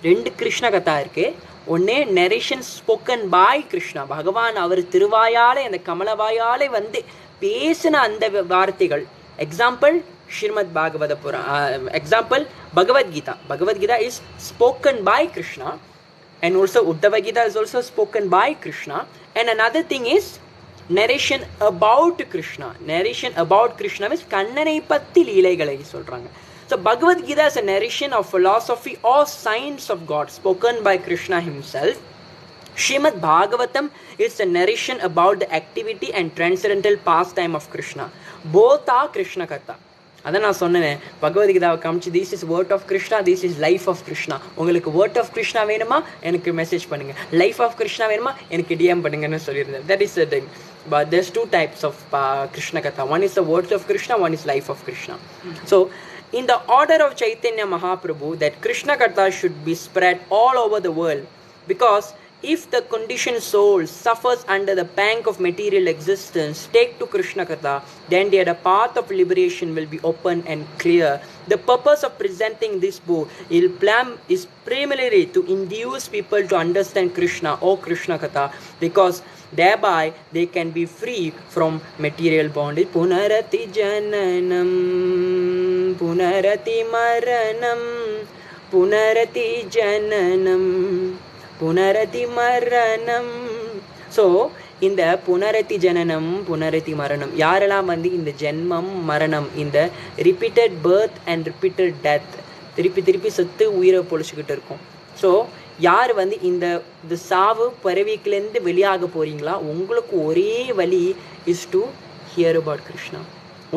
A: ரெண்டு கிருஷ்ண கதா இருக்கு. ஒன்னே நரேஷன் ஸ்போக்கன் பாய் கிருஷ்ணா, பகவான் அவர் திருவாயாலே அந்த கமலவாயாலே வந்து பேசின அந்த வார்த்தைகள். Example Shrimad Bhagavata Purana, example Bhagavad Gita. Bhagavad Gita is spoken by Krishna, and also Uddhava Gita is also spoken by Krishna. And another thing is narration about Krishna. Narration about Krishna means kannanai patti leelaigalai solranga. So Bhagavad Gita is a narration of philosophy or science of God spoken by Krishna himself. Srimad Bhagavatam is a narration about the activity and transcendental pastime of Krishna. Both are Krishna Katha. அதான் நான் சொன்னேன், பகவத்கீதாவை காமிச்சு this is word of Krishna, this is life of Krishna. உங்களுக்கு word of Krishna வேணுமா எனக்கு message பண்ணுங்க, life of Krishna வேணுமா எனக்கு டிஎம் பண்ணுங்கன்னு சொல்லியிருந்தேன். That is the thing. But there's two types of Krishna Katha. One is the words of Krishna, one is life of Krishna. So in the order of Chaitanya Mahaprabhu, that Krishna Katha should be spread all over the world, because if the conditioned soul suffers under the pang of material existence, take to Krishna Katha, then the path of liberation will be open and clear. The purpose of presenting this book is primarily to induce people to understand Krishna or Krishna Katha, because thereby they can be free from material bondage. Punarati jananam, punarati maranam, punarati jananam, punarati maranam. So இந்த புனரதி ஜனனம் புனரதி மரணம், யாரெல்லாம் வந்து இந்த ஜென்மம் மரணம், இந்த repeated birth and repeated death, திருப்பி திருப்பி செத்து உயிரை பொழிச்சுக்கிட்டு இருக்கும். ஸோ யார் வந்து இந்த சாவு பறவைக்குலேருந்து வெளியாக போகிறீங்களா, உங்களுக்கு ஒரே வழி is to hear about Krishna.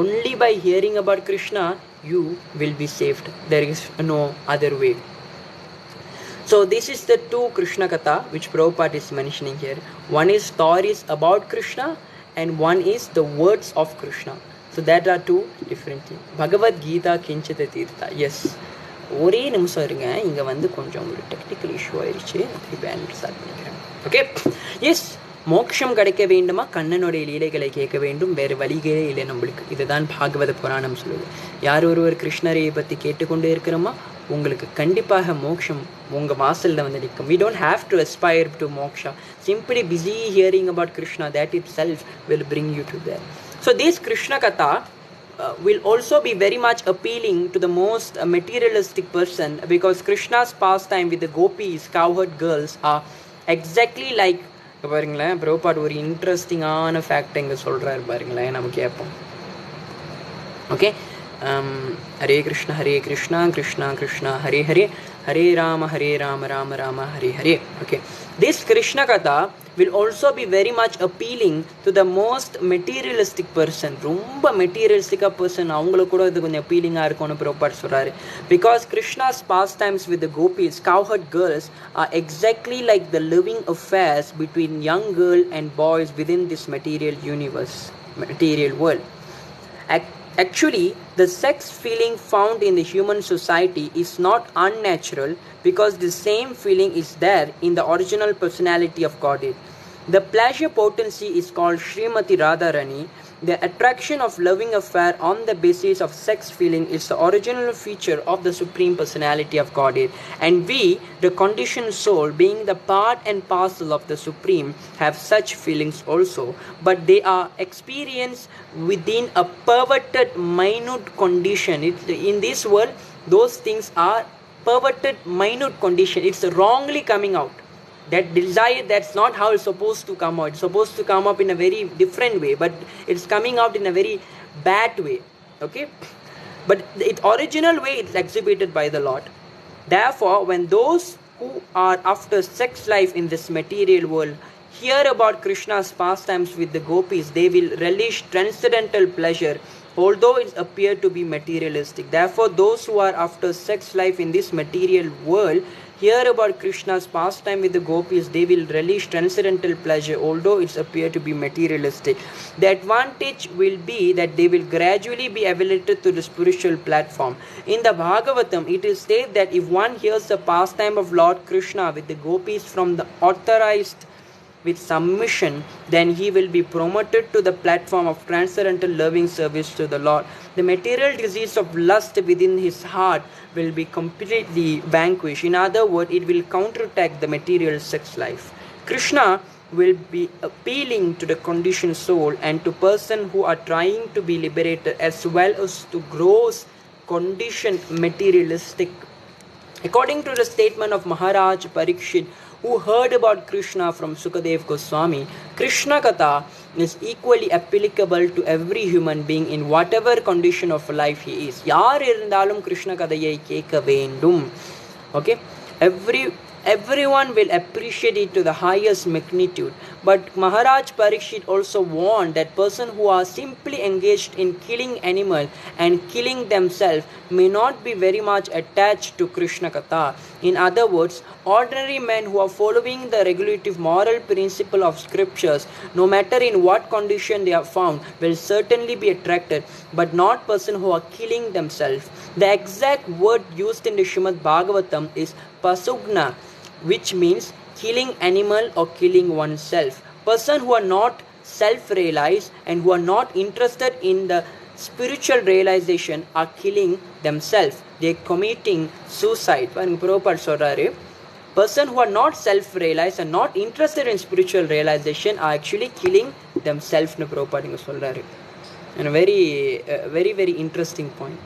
A: Only by hearing about Krishna you will be saved. There is no other way. So this is the two Krishna Katha which Prabhupada is mentioning here. One is stories about Krishna and one is the words of Krishna. So that are two different things. Bhagavad Gita Kinchita Tirtha. Yes. ஒரே நிமிஷம் இருங்க, இங்கே வந்து கொஞ்சம் ஒரு technical issue ஆயிடுச்சு, திருப்பி start பண்ணிக்கிறேன். ஓகே. எஸ், மோட்சம் கிடைக்க வேண்டுமா, கண்ணனுடைய லீலைகளை கேட்க வேண்டும், வேறு வழிகளே இல்லை நம்மளுக்கு. இதுதான் பாகவத புராணம் சொல்லுது. யார் ஒருவர் கிருஷ்ணரை பற்றி கேட்டுக்கொண்டே இருக்கிறோமா, உங்களுக்கு கண்டிப்பாக மோட்சம் உங்கள் வாசலில் வந்து நிற்கும். We don't have to aspire to moksha. Simply busy hearing about Krishna, that itself will bring you to there. So this Krishna Katha will also be very much appealing to the most materialistic person, because Krishna's pastime with the gopis, cowherd girls, are exactly like, பாருங்களேன் பிரபுபாட் ஒரு இன்ட்ரெஸ்டிங்கான fact இங்கே சொல்கிறாரு பாருங்களேன், நம்ம கேட்போம். Okay. Hare Krishna Krishna Krishna Hare Hare, Hare Rama Rama Rama Hare Hare. Okay, this Krishna Katha will also be very much appealing to the most materialistic person. ரொம்ப மெட்டீரியலிஸ்டிக்காக person, அவங்களுக்கு கூட இது கொஞ்சம் அப்பீலிங்காக இருக்கும்னு ப்ரோபாட் சொல்கிறாரு. Because Krishna's pastimes with the gopis, cowherd girls, are exactly like the living affairs between young girl and boys within this material universe, material world. Actually, the sex feeling found in the human society is not unnatural, because the same feeling is there in the original personality of Godhead. The pleasure potency is called Srimati Radharani. The attraction of loving affair on the basis of sex feeling is the original feature of the Supreme Personality of Godhead. And we, the conditioned soul, being the part and parcel of the Supreme, have such feelings also. But they are experienced within a perverted, minute condition. In this world, those things are perverted, minute condition. It's wrongly coming out. That desire, that's not how it's supposed to come out. It's supposed to come up in a very different way, but it's coming out in a very bad way. Okay, but its original way is exhibited by the Lord. Therefore, when those who are after sex life in this material world hear about Krishna's pastimes with the gopis, they will relish transcendental pleasure, although it appear to be materialistic. Therefore, those who are after sex life in this material world hear about Krishna's pastime with the gopis, they will relish transcendental pleasure, although it appear to be materialistic. The advantage will be that they will gradually be elevated to the spiritual platform. In the Bhagavatam, it is stated that if one hears the pastime of Lord Krishna with the gopis from the authorized with submission, then he will be promoted to the platform of transcendental loving service to the Lord. The material disease of lust within his heart will be completely vanquished. In other words, it will counterattack the material sex life. Kṛṣṇa will be appealing to the conditioned soul and to persons who are trying to be liberated, as well as to gross conditioned materialistic. According to the statement of Maharaj Parikshit, who heard about Kṛṣṇa from Sukadev Goswami, Kṛṣṇa Katha is equally applicable to every human being in whatever condition of life he is. Yaar irundhalum Kṛṣṇa Kathayai kekka vendum. Okay? Everyone will appreciate it to the highest magnitude. But Maharaj Parikshit also warned that persons who are simply engaged in killing animals and killing themselves may not be very much attached to Kṛṣṇa Katha. In other words, ordinary men who are following the regulative moral principle of scriptures, no matter in what condition they are found, will certainly be attracted, but not persons who are killing themselves. The exact word used in the Srimad Bhagavatam is pasugna, which means killing animal or killing oneself. Persons who are not self-realized and who are not interested in the spiritual realization are killing themselves. They are committing suicide. Prabhupada சொல்றாரு, persons who are not self-realized and not interested in spiritual realization are actually killing themselves. Prabhupada சொல்றாரு. And a very interesting point.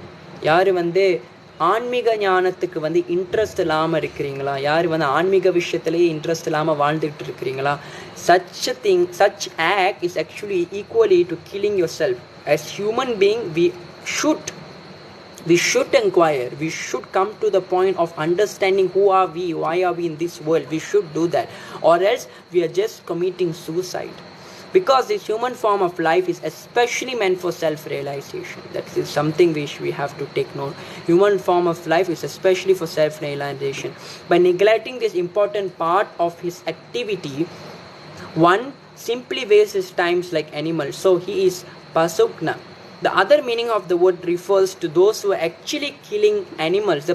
A: யாரு ஆன்மீக ஞானத்துக்கு interest இல்லாமல் இருக்கிறீங்களா? யார் ஆன்மீக விஷயத்திலேயே interest இல்லாமல் வாழ்ந்துகிட்டு இருக்கிறீங்களா? such act is actually equally to killing yourself. As human being, we should inquire, we should come to the point of understanding who are we, why are we in this world. We should do that, or else we are just committing suicide. Because this human form of life is especially meant for self-realization. That is something which we have to take note. Human form of life is especially for self-realization. By neglecting this important part of his activity, one simply wastes his time like animals. So he is pasugna. The other meaning of the word refers to those who are actually killing animals.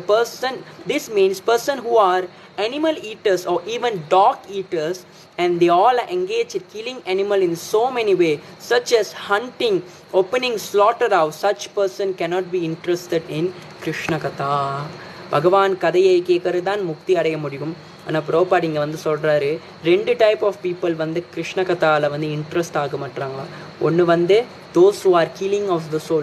A: This means person who are animal eaters or even dog eaters, and they all are engaged in killing animal in so many ways, such as hunting, opening slaughterhouse. Such person cannot be interested in Kṛṣṇa Katha. பகவான் கதையை கேட்கறது தான் முக்தி அடைய முடியும். ஆனால் ப்ரோபாட் இங்கே சொல்கிறாரு, 2 type of people Krishna கதாவில் இன்ட்ரெஸ்ட் ஆக மாட்டாங்களா. ஒன்று those who are killing of the soul,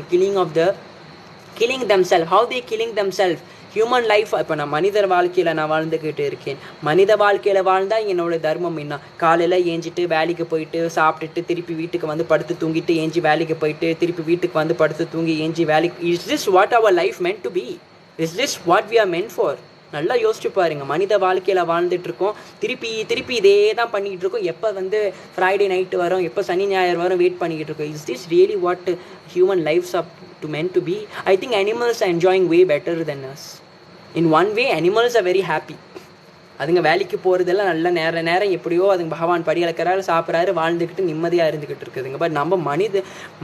A: killing themselves. How they killing themselves? Human life. இப்போ நான் மனிதர் வாழ்க்கையில் நான் வாழ்ந்துக்கிட்டு இருக்கேன். மனித வாழ்க்கையில் வாழ்ந்தால் என்னோட தர்மம் என்ன? காலையில் ஏஞ்சிட்டு வேலைக்கு போயிட்டு சாப்பிட்டுட்டு திருப்பி வீட்டுக்கு படுத்து தூங்கிட்டு ஏஞ்சி வேலைக்கு போயிட்டு திருப்பி வீட்டுக்கு படுத்து தூங்கி ஏஞ்சி வேலைக்கு. Is this what our life meant to be? Is this what we are meant for? நல்லா யோசிச்சு பாருங்க. மனித வாழ்க்கையில் வாழ்ந்துட்டு இருக்கோம், திருப்பி இதே தான் பண்ணிக்கிட்டு இருக்கோம். எப்போ ஃப்ரைடே நைட்டு வரும், எப்போ சனி ஞாயிறு வரும் வெயிட் பண்ணிக்கிட்டு இருக்கோம். Is this really what human lives are to meant to be? I think animals are enjoying way better than us. In one way, animals are very happy. அதுங்க வேலைக்கு போகிறதெல்லாம் நல்ல நேரம் எப்படியோ அதுங்க பகவான் படி அளக்கிறாரு, சாப்பிட்றாரு, வாழ்ந்துக்கிட்டு நிம்மதியாக இருந்துக்கிட்டு இருக்குதுங்க. பட் நம்ம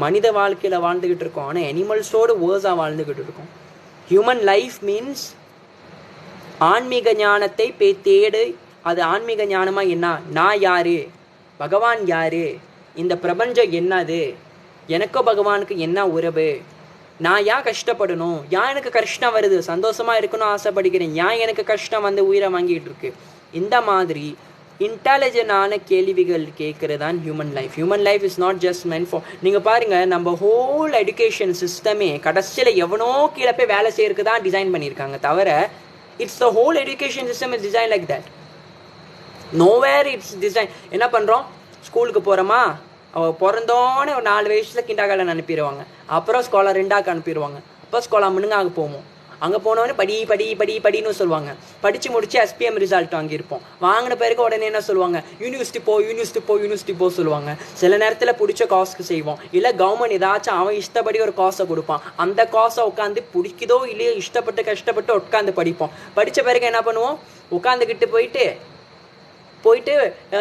A: மனித வாழ்க்கையில் வாழ்ந்துக்கிட்டு இருக்கோம், ஆனால் அனிமல்ஸோட வேர்ஸாக வாழ்ந்துக்கிட்டு இருக்கோம். ஹியூமன் லைஃப் மீன்ஸ் ஆன்மீக ஞானத்தை போய் தேடு. அது ஆன்மீக ஞானமாக என்ன? நான் யாரு, பகவான் யாரு, இந்த பிரபஞ்சம் என்னது, எனக்கோ பகவானுக்கு என்ன உறவு, நான் ஏன் கஷ்டப்படணும், ஏன் எனக்கு கஷ்டம் வருது, சந்தோஷமாக இருக்கணும் ஆசைப்படுகிறேன், ஏன் எனக்கு கஷ்டம் உயிரை வாங்கிட்டு இருக்கு. இந்த மாதிரி இன்டெலிஜென்டான கேள்விகள் கேட்குறது தான் human life. Human life is not just meant for. நீங்கள் பாருங்கள், நம்ம ஹோல் எஜுகேஷன் சிஸ்டமே கடைசியில் எவனோ கீழே போய் வேலை செய்யறதுக்கு தான் டிசைன் பண்ணியிருக்காங்க தவிர, it's the whole education system is design like that. Nowhere it's design. என்ன பண்ணுறோம்? ஸ்கூலுக்கு போகிறோமா, அவள் பிறந்தோன்னே ஒரு 4 வயசில் கிண்டாகாலன் அனுப்பிடுவாங்க, அப்புறம் ஸ்காலர் 2ஆக்கு அனுப்பிடுவாங்க, அப்போ ஸ்காலர் முன்னுங்க போவோம். அங்கே போனோடனே படின்னு சொல்லுவாங்க. படித்து முடிச்சு SPM ரிசல்ட் வாங்கியிருப்போம். வாங்கின பிறகு உடனே என்ன சொல்லுவாங்க? யூனிவர்சிட்டி போ சொல்லுவாங்க. சில நேரத்தில் பிடிச்ச காசுக்கு செய்வோம், இல்லை கவர்மெண்ட் ஏதாச்சும் அவன் இஷ்டப்படி ஒரு காசை கொடுப்பான், அந்த காசை உட்காந்து பிடிக்குதோ இல்லையோ கஷ்டப்பட்டு உட்காந்து படிப்போம். படித்த பிறகு என்ன பண்ணுவோம்? உட்காந்துக்கிட்டு போயிட்டு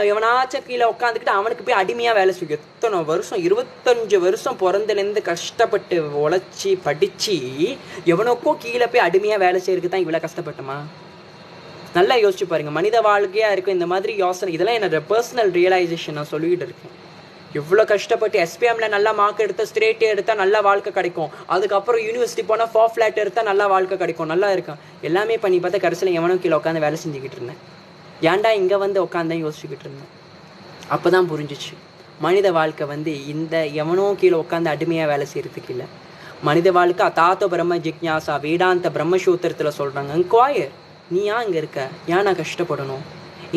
A: எவனாச்சும் கீழே உட்காந்துக்கிட்டு அவனுக்கு போய் அடிமையாக வேலை செய்யும். எத்தனை வருஷம், 25 வருஷம் பிறந்தலேருந்து கஷ்டப்பட்டு உழைச்சி படித்து எவனுக்கோ கீழே போய் அடிமையாக வேலை செய்யறதுக்கு தான் இவ்வளோ கஷ்டப்பட்டோமா? நல்லா யோசிச்சு பாருங்க. மனித வாழ்க்கையாக இருக்கும் இந்த மாதிரி யோசனை. இதெல்லாம் என்னோட பர்சனல் ரியலைசேஷன் நான் சொல்லிக்கிட்டு இருக்கேன். எவ்வளோ கஷ்டப்பட்டு எஸ்பிஎம்ல நல்லா மார்க் எடுத்தால், ஸ்ட்ரேட் எடுத்தால் நல்லா வாழ்க்கை கிடைக்கும். அதுக்கப்புறம் யூனிவர்சிட்டி போனால் 4 ஃப்ளாட் எடுத்தால் நல்லா வாழ்க்கை கிடைக்கும், நல்லா இருக்கும். எல்லாமே பண்ணி பார்த்தா கடைசியில் எவனோ கீழே உட்காந்து வேலை செஞ்சுக்கிட்டு இருந்தேன். ஏன்டா இங்கே வந்து உட்காந்தேன் யோசிச்சுக்கிட்டு இருந்தேன். அப்போ தான் புரிஞ்சிச்சு, மனித வாழ்க்கை வந்து இந்த எவனோ கீழே உட்காந்து அடிமையாக வேலை செய்கிறதுக்கு இல்லை. மனித வாழ்க்கை அதாத்த பிரம்ம ஜிக்ஞாசா வேதாந்த பிரம்மசூத்திரத்தில் சொல்கிறாங்க. என்கொயர், நீ ஏன் இங்கே இருக்க, ஏன் நான் கஷ்டப்படணும்?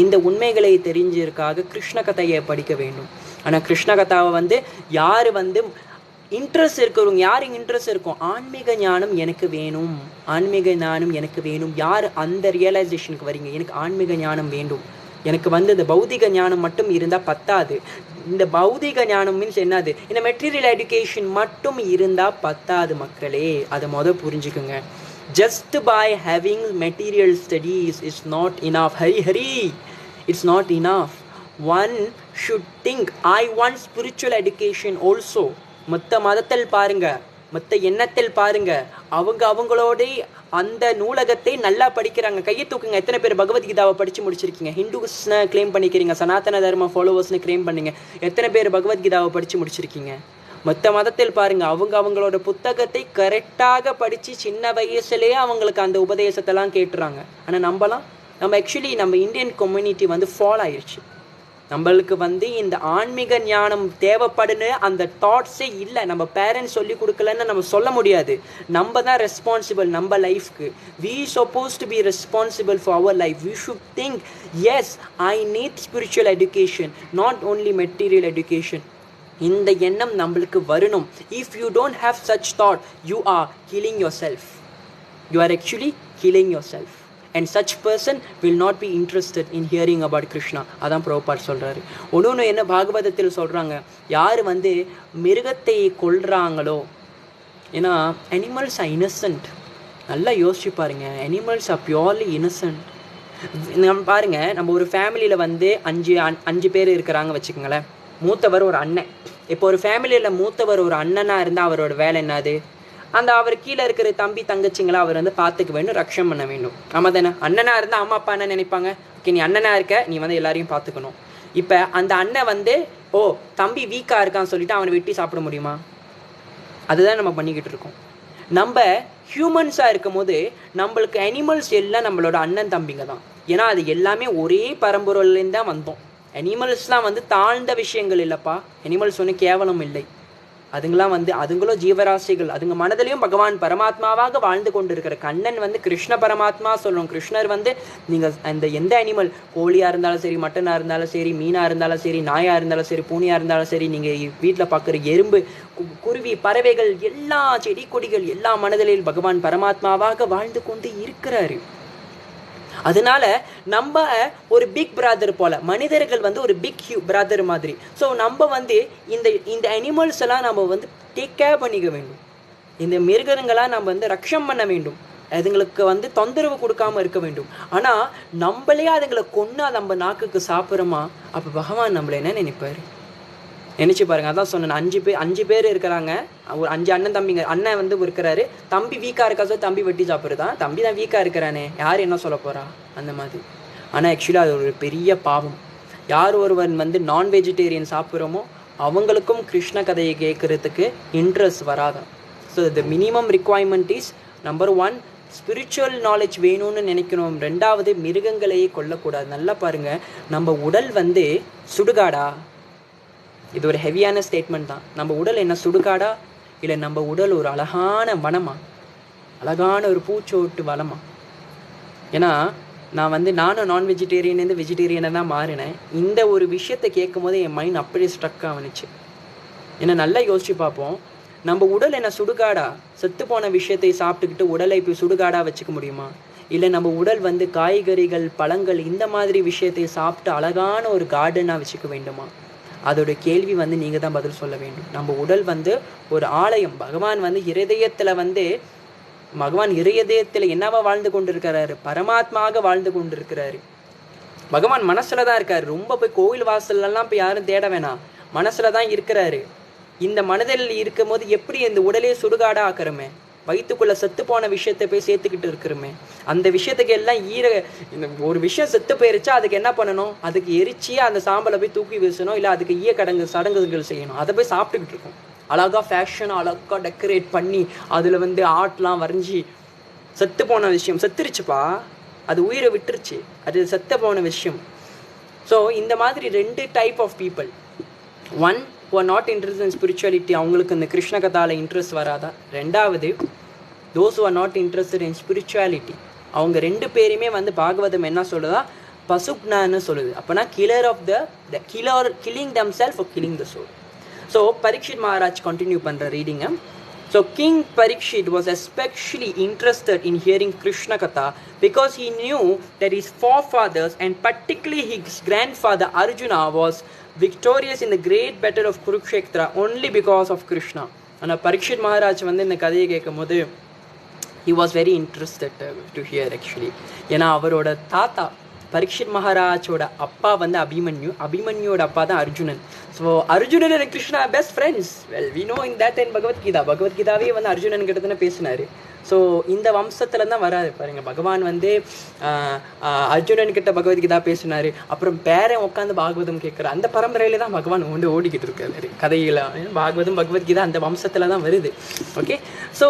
A: இந்த உண்மைகளை தெரிஞ்சிருக்காக கிருஷ்ண கதையை படிக்க வேண்டும். ஆனால் கிருஷ்ண கதாவை வந்து யார் வந்து இன்ட்ரெஸ்ட் இருக்கிறவங்க, யாருக்கு இன்ட்ரெஸ்ட் இருக்கும், ஆன்மீக ஞானம் எனக்கு வேணும், ஆன்மீக ஞானம் எனக்கு வேணும், யார் அந்த ரியலைசேஷனுக்கு வரீங்க, எனக்கு ஆன்மீக ஞானம் வேண்டும், எனக்கு வந்து இந்த பௌதிக ஞானம் மட்டும் இருந்தால் பத்தாது. இந்த பௌதிக ஞானம் மீன்ஸ் என்னது, இந்த மெட்டீரியல் எஜுகேஷன் மட்டும் இருந்தால் பத்தாது மக்களே. அதை புரிஞ்சுக்குங்க. Just by having material studies is not enough. Hari, it's not enough. One should think, I want spiritual education also. மொத்த மதத்தில் பாருங்க, மொத்த எண்ணத்தில் பாருங்க, அவங்களோட அந்த நூலகத்தை நல்லா படிக்கிறாங்க. கையை தூக்குங்க. எத்தனை பேர் பகவத்கீதாவை படித்து முடிச்சிருக்கீங்க? ஹிந்துஸ்னு கிளைம் பண்ணிக்கிறீங்க, சனாதன தர்ம ஃபாலோவர்ஸ்னு கிளைம் பண்ணீங்க. எத்தனை பேர் பகவத்கீதாவை படித்து முடிச்சிருக்கீங்க? மொத்த மதத்தில் பாருங்க, அவங்களோட புத்தகத்தை கரெக்டாக படித்து சின்ன வயசுலேயே அவங்களுக்கு அந்த உபதேசத்தெல்லாம் கேட்டுறாங்க. ஆனால் நம்ம ஆக்சுவலி நம்ம இந்தியன் கம்யூனிட்டி வந்து ஃபாலோ ஆயிடுச்சு. நம்மளுக்கு வந்து இந்த ஆன்மீக ஞானம் தேவைப்படுன்னு அந்த தாட்ஸே இல்லை. நம்ம பேரண்ட்ஸ் சொல்லி கொடுக்கலன்னு நம்ம சொல்ல முடியாது. நம்ம தான் ரெஸ்பான்சிபிள் நம்ம லைஃப்க்கு. We suppose to be responsible for our life. We should think, as I need spiritual education, not only material education. இந்த எண்ணம் நம்மளுக்கு வரணும். If you don't have such thought, you are killing yourself. You are actually killing yourself. And such person will not be interested in hearing about Krishna. அதான் பிரபுபாட் சொல்கிறாரு. ஒன்று என்ன பாகவதத்தில் சொல்கிறாங்க, யார் வந்து மிருகத்தை கொல்றாங்களோ, ஏன்னா அனிமல்ஸ் ஆர் இன்னசென்ட். நல்லா யோசிச்சு பாருங்க, அனிமல்ஸ் ஆர் பியோர்லி இன்னசென்ட். நம்ம பாருங்க, நம்ம ஒரு ஃபேமிலியில் வந்து அஞ்சு பேர் இருக்கிறாங்க வச்சுக்கோங்களேன். மூத்தவர் ஒரு அண்ணன். இப்போ ஒரு ஃபேமிலியில் மூத்தவர் ஒரு அண்ணனாக இருந்தால் அவரோட வேலை என்னது, அந்த அவர் கீழே இருக்கிற தம்பி தங்கச்சிங்களா அவர் வந்து பார்த்துக்க வேண்டும், ரக்ஷம் பண்ண வேண்டும். ஆமாம் தானே? அண்ணனாக இருந்தால் அம்மா அப்பா என்ன நினைப்பாங்க, ஓகே நீ அண்ணனாக இருக்க, நீ வந்து எல்லாரையும் பார்த்துக்கணும். இப்போ அந்த அண்ணன் வந்து தம்பி வீக்காக இருக்கான்னு சொல்லிட்டு அவனை வெட்டி சாப்பிட முடியுமா? அதுதான் நம்ம பண்ணிக்கிட்டு இருக்கோம். நம்ம ஹியூமன்ஸாக இருக்கும் போது நம்மளுக்கு அனிமல்ஸ் எல்லாம் நம்மளோட அண்ணன் தம்பிங்க தான். ஏன்னா அது எல்லாமே ஒரே பரம்பரையிலேருந்து தான் வந்தோம். அனிமல்ஸ்லாம் வந்து தாழ்ந்த விஷயங்கள் இல்லைப்பா. அனிமல்ஸ் ஒன்றும் கேவலம் இல்லை. அதுங்களாம் வந்து அதுங்களும் ஜீவராசிகள். அதுங்க மனதிலையும் பகவான் பரமாத்மாவாக வாழ்ந்து கொண்டு இருக்கிற கண்ணன் வந்து கிருஷ்ண பரமாத்மா சொல்கிறோம். கிருஷ்ணர் வந்து நீங்கள் அந்த எந்த அனிமல், கோழியாக இருந்தாலும் சரி, மட்டனாக இருந்தாலும் சரி, மீனாக இருந்தாலும் சரி, நாயாக இருந்தாலும் சரி, பூனியாக இருந்தாலும் சரி, நீங்கள் வீட்டில் பார்க்குற எறும்பு, குருவி, பறவைகள், எல்லா செடி கொடிகள் எல்லா மனதிலையும் பகவான் பரமாத்மாவாக வாழ்ந்து கொண்டு இருக்கிறாரு. அதனால நம்ம ஒரு பிக் பிரதர் போல, மனிதர்கள் வந்து ஒரு பிக் பிரதர் மாதிரி. ஸோ நம்ம வந்து இந்த அனிமல்ஸ் எல்லாம் நம்ம வந்து டேக் கேர் பண்ணிக்க வேண்டும். இந்த மிருகங்களாம் நம்ம வந்து ரக்ஷம் பண்ண வேண்டும். அதுங்களுக்கு வந்து தொந்தரவு கொடுக்காம இருக்க வேண்டும். ஆனால் நம்மளே அதுங்களை கொன்று நம்ம நாக்குக்கு சாப்பிட்றோமா, அப்போ பகவான் நம்மளை என்ன நினைப்பார்? நினச்சி பாருங்க. அதான் சொன்னேன், 5 பேர் இருக்கிறாங்க. ஒரு 5 அண்ணன் தம்பிங்க. அண்ணன் வந்து இருக்கிறாரு, தம்பி வீக்காக இருக்கா, சொல்லி தம்பி வெட்டி சாப்பிட்றதான். தம்பி தான் வீக்காக இருக்கிறானே, யார் என்ன சொல்ல போகிறா அந்த மாதிரி. ஆனால் ஆக்சுவலி அது ஒரு பெரிய பாவம். யார் ஒருவன் வந்து நான் வெஜிடேரியன் சாப்பிட்றோமோ அவங்களுக்கும் கிருஷ்ண கதையை கேட்குறதுக்கு இன்ட்ரெஸ்ட் வராதான். So the minimum requirement is number 1 spiritual knowledge வேணும்னு நினைக்கணும். 2வது மிருகங்களையே கொல்லக்கூடாது. நல்லா பாருங்கள், நம்ம உடல் வந்து சுடுகாடா? இது ஒரு ஹெவியான ஸ்டேட்மெண்ட் தான். நம்ம உடல் என்ன சுடுகாடா, இல்லை நம்ம உடல் ஒரு அழகான வனமா, அழகான ஒரு பூச்சோட்டு வனமா? ஏன்னா நானும் நான் வெஜிடேரியன்லேருந்து வெஜிடேரியனை தான் மாறினேன். இந்த ஒரு விஷயத்தை கேட்கும் போது என் மைண்ட் அப்படியே ஸ்ட்ரக் ஆகிச்சு. ஏன்னா நல்லா யோசிச்சு பார்ப்போம், நம்ம உடல் என்ன சுடுகாடா? செத்து போன விஷயத்தை சாப்பிட்டுக்கிட்டு உடலை இப்போ சுடுகாடாக வச்சுக்க முடியுமா? இல்லை நம்ம உடல் வந்து காய்கறிகள், பழங்கள், இந்த மாதிரி விஷயத்தை சாப்பிட்டு அழகான ஒரு கார்டனாக வச்சுக்க வேண்டுமா? அதோட கேள்வி வந்து நீங்கள் தான் பதில் சொல்ல வேண்டும். நம்ம உடல் வந்து ஒரு ஆலயம். பகவான் வந்து இருதயத்தில் என்னவா வாழ்ந்து கொண்டிருக்கிறாரு? பரமாத்மாக வாழ்ந்து கொண்டிருக்கிறாரு. பகவான் மனசுல தான் இருக்காரு. ரொம்ப போய் கோவில் வாசல்லாம் போய் யாரும் தேட வேணாம், மனசுல தான் இருக்கிறாரு. இந்த மனதில் இருக்கும் போது எப்படி இந்த உடலே சுடுகாடாக ஆக்கிறோமே, வயிற்றுக்குள்ளே செத்து போன விஷயத்தை போய் சேர்த்துக்கிட்டு இருக்கிறோமே, அந்த விஷயத்துக்கு எல்லாம் இந்த ஒரு விஷயம் செத்து போயிருச்சா அதுக்கு என்ன பண்ணணும், அதுக்கு எரிச்சியே அந்த சாம்பலை போய் தூக்கி வீசணும், இல்லை அதுக்கு சடங்குகள் செய்யணும். அதை போய் சாப்பிட்டுக்கிட்டு இருக்கோம். அழகாக ஃபேஷனாக அழகாக டெக்கரேட் பண்ணி அதில் ஆர்ட்லாம் வரைஞ்சி, செத்து போன விஷயம் செத்துருச்சுப்பா, அது உயிரை விட்டுருச்சு, அது செத்து போன விஷயம். ஸோ இந்த மாதிரி 2 type of people. One who are not interested in spirituality, அவங்களுக்கு இந்த கிருஷ்ண கதாவில் இன்ட்ரெஸ்ட் வராதா. ரெண்டாவது those who are not interested in spirituality, அவங்க 2 பேருமே பாகவதம் என்ன சொல்லுதா, பசுக்னான்னு சொல்லுது. அப்போனா killing themselves or killing the soul. So Parikshit Maharaj continue பண்ணுற ரீடிங்கை. So King Parikshit was especially interested in hearing Krishna Katha because he knew that his forefathers and particularly his grandfather Arjuna was victorious in the great battle of Kurukshetra only because of Krishna. And Parikshit Maharaj இந்த கதையை கேட்கும்போது he was very interested to hear actually. ஏன்னா அவரோட தாத்தா பரீட்சித் மகாராஜோட அப்பா அபிமன்யோட அப்பா தான் அர்ஜுனன். ஸோ Arjunan and Krishna best friends. Well we know in that in பகவத்கீதாவே அர்ஜுனன் கிட்ட தானே பேசினாரு. ஸோ இந்த வம்சத்துல தான் வராது பாருங்க. பகவான் அர்ஜுனன் கிட்ட பகவத்கீதா பேசினாரு, அப்புறம் பேரன் உட்காந்து பாகவதம் கேட்குற அந்த பரம்பரையில தான் பகவான் ஓடிக்கிட்டு இருக்காரு கதையில. பாகவதம் பகவத்கீதா அந்த வம்சத்துல தான் வருது. Okay, so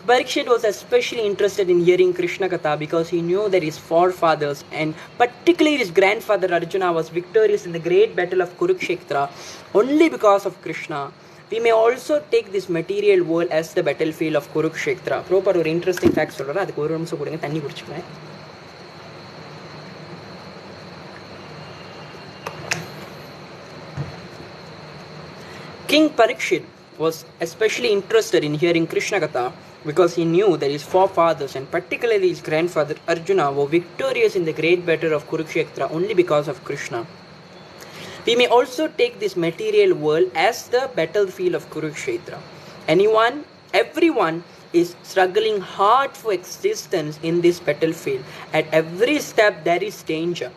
A: Parikshit was especially interested in hearing Krishna Katha because he knew that his forefathers and particularly his grandfather Arjuna was victorious in the great battle of Kurukshetra only because of Krishna. We may also take this material world as the battlefield of Kurukshetra. Proper or interesting facts சொல்றேன், அதுக்கு ஒரு நிமிஷம் கொடுங்க, தண்ணி குடிச்சுக்கிறேன். King Parikshit was especially interested in hearing Krishna Katha because he knew that his forefathers and particularly his grandfather Arjuna were victorious in the great battle of Kurukshetra only because of Krishna. We may also take this material world as the battlefield of Kurukshetra. Everyone is struggling hard for existence in this battlefield. At every step there is danger.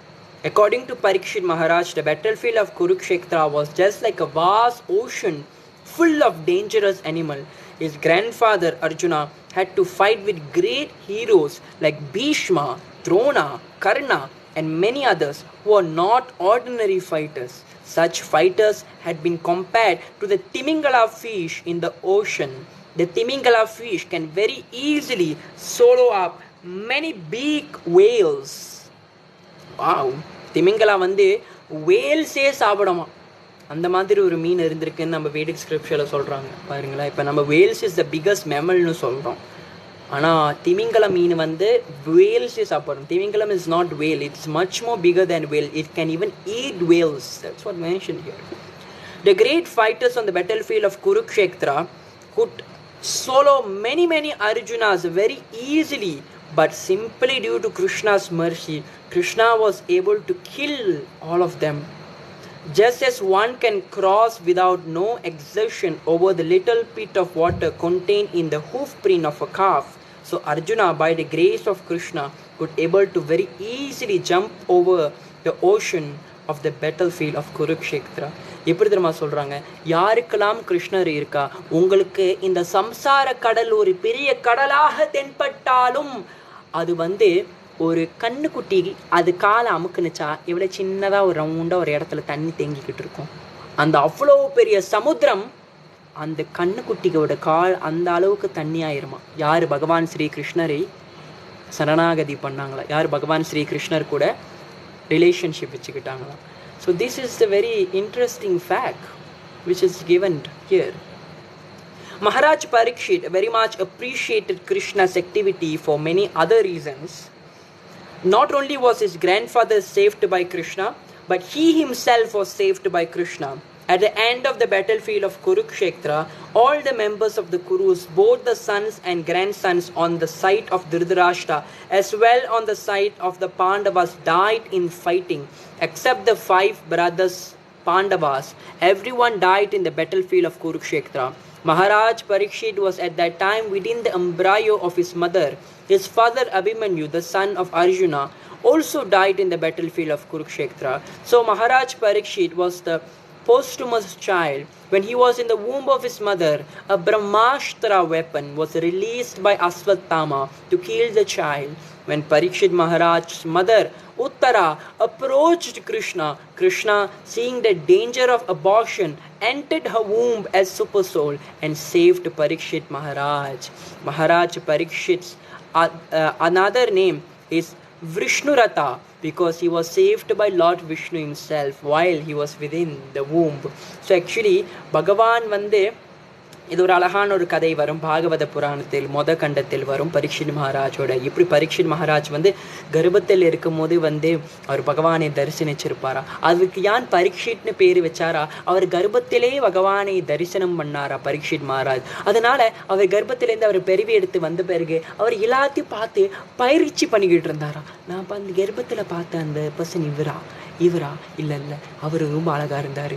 A: According to Parikshit Maharaj, the battlefield of Kurukshetra was just like a vast ocean full of dangerous animals. His grandfather Arjuna had to fight with great heroes like Bhishma, Drona, Kṛṣṇa and many others who are not ordinary fighters. Such fighters had been compared to the Timingala fish in the ocean. The Timingala fish can very easily swallow up many big whales. Wow, Timingala whales சாப்பிடுமா, அந்த மாதிரி ஒரு மீன் இருந்திருக்குன்னு நம்ம Vedic ஸ்கிரிப்சரில் சொல்கிறாங்க பாருங்களா. இப்போ நம்ம வேல்ஸ் இஸ் த பிகஸ்ட் மெமல்னு சொல்கிறோம், ஆனால் திமிங்கலம் மீன் வேல்ஸே சாப்பிடும். திமிங்கலம் is not whale, it's much more bigger than whale. It can even eat whales. That's what mentioned here. The great fighters on the battlefield of Kurukshetra could swallow many Arjunas very easily, but simply due to Krishna's mercy, Krishna was able to kill all of them. Just as one can cross without no exertion over the little bit of water contained in the hoof print of a calf, so Arjuna, by the grace of Krishna, could able to very easily jump over the ocean of the battlefield of Kurukshetra. எப்படி தெரியுமா சொல்றாங்க, யாருக்கெல்லாம் கிருஷ்ணர் இருக்கா, உங்களுக்கு இந்த சம்சார கடல் ஒரு பெரிய கடலாக தென்பட்டாலும் அது ஒரு கண்ணுக்குட்டி அது காலை அமுக்குனுச்சா இவ்வளோ சின்னதாக ஒரு ரவுண்டாக ஒரு இடத்துல தண்ணி தேங்கிக்கிட்டு இருக்கும். அந்த அவ்வளோ பெரிய சமுத்திரம் அந்த கண்ணுக்குட்டியோட கால் அந்த அளவுக்கு தண்ணி ஆயிருமா. யார் பகவான் ஸ்ரீ கிருஷ்ணரை சரணாகதி பண்ணாங்களா, யார் பகவான் ஸ்ரீ கிருஷ்ணர் கூட ரிலேஷன்ஷிப் வச்சுக்கிட்டாங்களா. So this is the very interesting fact which is given here. Maharaj Parikshit very much appreciated Krishna's activity for many other reasons. Not only was his grandfather saved by Kṛṣṇa, but he himself was saved by Kṛṣṇa. At the end of the battlefield of Kurukshetra, all the members of the Kurus, both the sons and grandsons on the side of Dhritarashtra as well on the side of the Pandavas died in fighting, except the 5 brothers Pandavas. Everyone died in the battlefield of Kurukshetra. Maharaj Parikshit was at that time within the embryo of his mother. His father Abhimanyu, the son of Arjuna, also died in the battlefield of Kurukshetra. So Maharaj Parikshit was the posthumous child. When he was in the womb of his mother, a Brahmastra weapon was released by Aswatthama to kill the child. When Parikshit Maharaj's mother, Uttara, approached Kṛṣṇa, Kṛṣṇa, seeing the danger of abortion, entered her womb as super soul and saved Parikshit Maharaj. Maharaj Parikshit's another name is Vrishnuratha, because he was saved by Lord Vishnu himself while he was within the womb. So actually, Bhagavan இது ஒரு அழகான ஒரு கதை வரும் பாகவத புராணத்தில் கண்டத்தில் வரும் பரீட்சித் மகாராஜோட. இப்படி பரீட்சித் மகாராஜ் கர்ப்பத்தில் இருக்கும் போது அவர் பகவானை தரிசனிச்சிருப்பாரா. அதுக்கு யான் பரீட்சித்னு பேர் வச்சாரா, அவர் கர்ப்பத்திலே பகவானை தரிசனம் பண்ணாரா பரீட்சித் மகாராஜ். அதனால அவர் கர்ப்பத்திலேருந்து அவர் பெருவி எடுத்து வந்த பிறகு அவர் எல்லாத்தையும் பார்த்து பயிற்சி பண்ணிக்கிட்டு இருந்தாரா. நான் அந்த கர்ப்பத்தில் பார்த்த அந்த பர்சன் இவரா இல்லை அவர் ரொம்ப அழகாக இருந்தார்,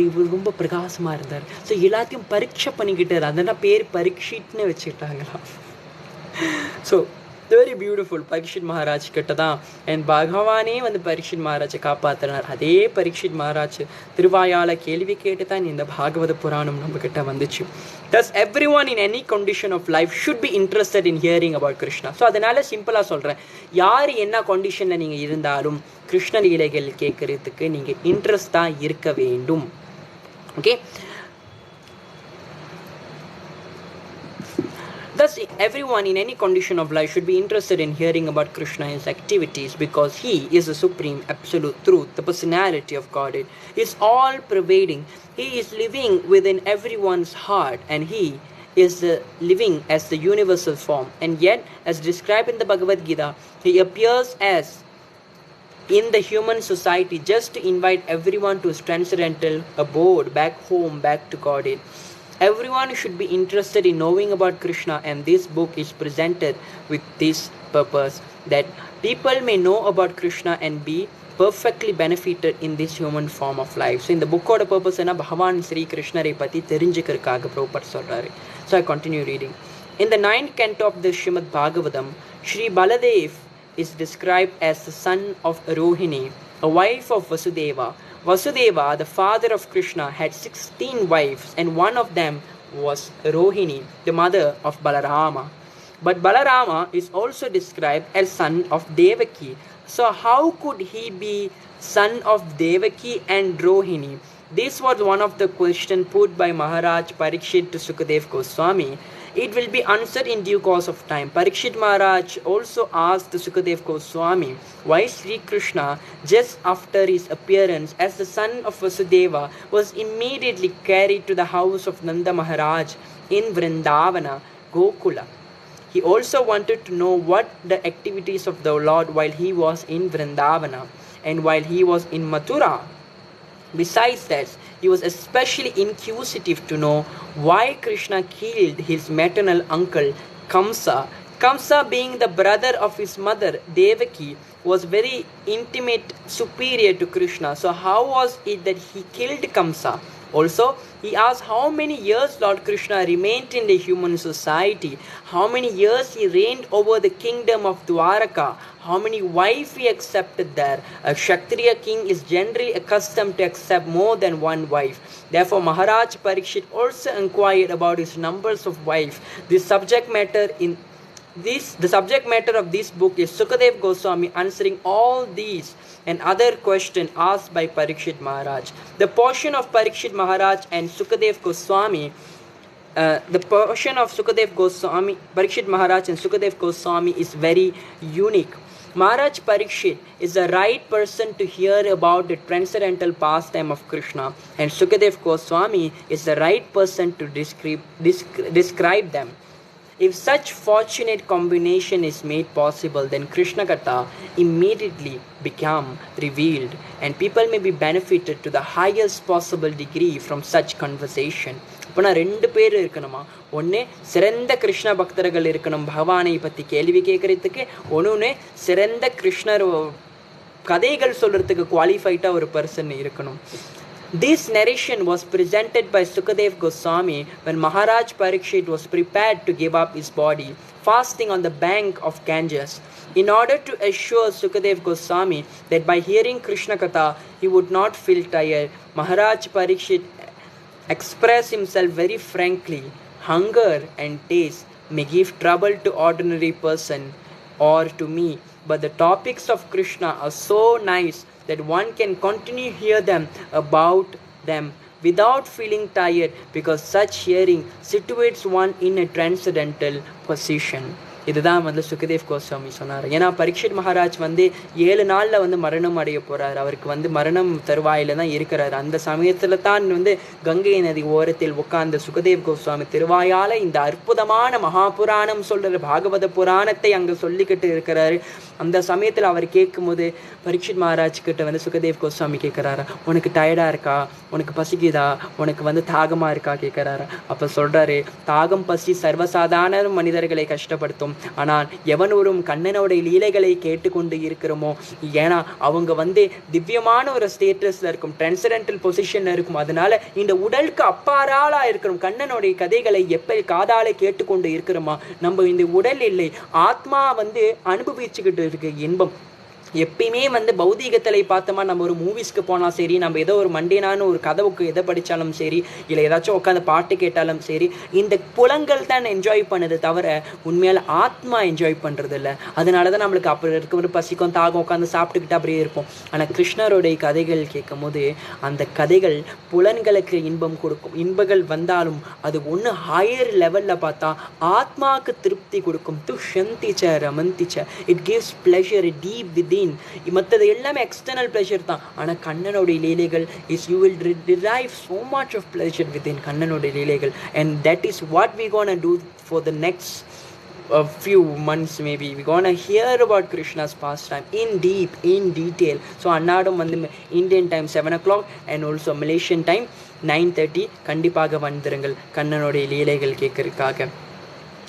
A: இவர் ரொம்ப பிரகாசமாக இருந்தார். ஸோ எல்லாத்தையும் பரீட்சை பண்ணிக்கிட்டார். அதெல்லாம் பேர் பரீட்சித்னு வச்சுக்கிட்டாங்களா. So very beautiful. Parikshit Maharaj கிட்ட தான் என் பகவானே பரீட்சித் மகாராஜை காப்பாற்றினார். அதே பரீட்சித் மகாராஜ் திருவாயால கேள்வி கேட்டு தான் இந்த பாகவத புராணம் நம்ம கிட்ட வந்துச்சு. Thus everyone in any condition of life should be interested in hearing about Kṛṣṇa. So அதனால சிம்பிளாக சொல்கிறேன், யார் என்ன கண்டிஷனில் நீங்கள் இருந்தாலும் கிருஷ்ண லீலைகள் கேட்கறதுக்கு நீங்கள் இன்ட்ரெஸ்டாக இருக்க வேண்டும். Okay. Thus, everyone in any condition of life should be interested in hearing about Kṛṣṇa and his activities, because he is the supreme absolute truth, the personality of Godhead. He is all-pervading. He is living within everyone's heart, and he is living as the universal form. And yet, as described in the Bhagavad Gita, he appears as in the human society just to invite everyone to his transcendental abode, back home, back to Godhead. Everyone should be interested in knowing about Kṛṣṇa, and this book is presented with this purpose, that people may know about Kṛṣṇa and be perfectly benefited in this human form of life. So in the book oda purpose enna Bhagavan Sri Kṛṣணரை பத்தி தெரிஞ்சிக்கிறதுக்காக Prabhupada சொல்றாரு. So I continue reading. In the 9th canto of the Srimad Bhagavatam, Shri Baladev is described as the son of Rohini, a wife of Vasudeva. Vasudeva, the father of Kṛṣṇa, had 16 wives, and one of them was Rohini, the mother of Balarama. But Balarama is also described as son of Devaki. So how could he be son of Devaki and Rohini? This was one of the questions put by Maharaj Parikshit to Sukadeva Goswami. It will be answered in due course of time. Parikshit Maharaj also asked Sukadeva Goswami why Sri Kṛṣṇa, just after his appearance as the son of Vasudeva, was immediately carried to the house of Nanda Maharaj in Vrindavana, Gokula. He also wanted to know what the activities of the Lord while he was in Vrindavana and while he was in Mathura. Besides that, he was especially inquisitive to know why Kṛṣṇa killed his maternal uncle Kamsa. Kamsa, being the brother of his mother Devaki, was very intimate superior to Kṛṣṇa. So how was it that he killed Kamsa? Also, he asked how many years Lord Kṛṣṇa remained in the human society, how many years he reigned over the kingdom of Dwaraka, how many wives he accepted there. A Kshatriya king is generally accustomed to accept more than one wife. Therefore, Maharaj Parikshit also inquired about his numbers of wives. The subject matter of this book is Sukadeva Goswami answering all these and other questions asked by Parikshit Maharaj. The portion of Parikshit Maharaj and Sukadeva Goswami, Parikshit Maharaj and Sukadeva Goswami is very unique. Maharaj Parikshit is the right person to hear about the transcendental pastime of Kṛṣṇa, and Sukadeva Goswami is the right person to describe them. If such fortunate combination is made possible, then Kṛṣṇa Katha immediately become revealed, and people may be benefited to the highest possible degree from such conversation. அப்போனா 2 பேர் இருக்கணுமா, ஒன்று சிறந்த கிருஷ்ண பக்தர்கள் இருக்கணும் பகவானை பற்றி கேள்வி கேட்கறதுக்கு, ஒன்று சிறந்த கிருஷ்ணர் கதைகள் சொல்கிறதுக்கு குவாலிஃபைட்டாக ஒரு பர்சன் இருக்கணும். This narration was presented by Sukadeva Goswami when Maharaj Parikshit was prepared to give up his body fasting on the bank of Ganges. In order to assure Sukadeva Goswami that by hearing Krishna Katha, he would not feel tired, Maharaj Parikshit expressed himself very frankly. Hunger and taste may give trouble to ordinary person or to me, but the topics of Krishna are so nice that one can continue hear them about them without feeling tired, because such hearing situates one in a transcendental position. இதுதான் வந்து சுகதேவ் கோஸ்வாமி சொன்னார். ஏன்னா பரீட்சித் மகாராஜ் வந்து 7 நாளில் வந்து மரணம் அடைய போகிறார். அவருக்கு வந்து மரணம் தருவாயில் தான் இருக்கிறார். அந்த சமயத்தில் தான் வந்து கங்கை நதி ஓரத்தில் உட்கார்ந்த சுகதேவ் கோஸ்வாமி திருவாயால் இந்த அற்புதமான மகாபுராணம் சொல்கிற பாகவத புராணத்தை அங்கே சொல்லிக்கிட்டு இருக்கிறாரு. அந்த சமயத்தில் அவர் கேட்கும்போது பரீட்சித் மகாராஜ் கிட்ட வந்து சுகதேவ் கோஸ்வாமி கேட்குறாரு, உனக்கு டயர்டாக இருக்கா, உனக்கு பசிக்குதா, உனக்கு வந்து தாகமாக இருக்கா கேட்குறாரு. அப்போ சொல்கிறாரு, தாகம் பசி சர்வசாதாரண மனிதர்களை கஷ்டப்படுத்தும், ஆனால் எவனொரும் கண்ணனுடைய லீலைகளை கேட்டுக்கொண்டு இருக்கிறோமோ, ஏன்னா அவங்க வந்து திவ்யமான ஒரு ஸ்டேட்டஸில் இருக்கும், டிரான்சென்டென்டல் பொசிஷனில் இருக்கும். அதனால இந்த உடலுக்கு அப்பாறாளா இருக்கிறோம். கண்ணனுடைய கதைகளை எப்போ காதால கேட்டுக்கொண்டு இருக்கிறோமா, நம்ம இந்த உடல் இல்லை, ஆத்மா வந்து அனுபவிச்சுக்கிட்டு இருக்கு இன்பம். எப்பயுமே வந்து பௌதீகத்தில் பார்த்தோமா, நம்ம ஒரு மூவிஸ்க்கு போனால் சரி, நம்ம ஏதோ ஒரு மண்டேனான ஒரு கதவுக்கு எதை படித்தாலும் சரி, இல்லை ஏதாச்சும் உட்காந்து பாட்டு கேட்டாலும் சரி, இந்த புலங்கள் தான் என்ஜாய் பண்ணுது தவிர உண்மையால் ஆத்மா என்ஜாய் பண்ணுறது இல்லை. அதனால தான் நம்மளுக்கு அப்படி இருக்க ஒரு பசிக்கும் தாகம் உட்காந்து சாப்பிட்டுக்கிட்டு அப்படியே இருப்போம். ஆனால் கிருஷ்ணருடைய கதைகள் கேட்கும் போது அந்த கதைகள் புலன்களுக்கு இன்பம் கொடுக்கும். இன்பங்கள் வந்தாலும் அது ஒன்று ஹையர் லெவலில் பார்த்தா ஆத்மாவுக்கு திருப்தி கொடுக்கும். துஷந்திச்ச ரமந்திச்ச, it gives pleasure deep with. மற்றது எல்லாமே எக்ஸ்டர்னல் பிளஷர் தான். ஆனால் கண்ணனுடைய லீலைகள் is you will derive so much of pleasure within கண்ணனுடைய லீலைகள். And that is what we gonna do for the next few months. Maybe we gonna hear about Krishna's pastime in detail. So அன்னாடும் வந்து Indian time 7 o'clock and also Malaysian time 9:30 கண்டிப்பாக வந்துருங்கள் கண்ணனுடைய லீலைகள் கேட்கறதுக்காக.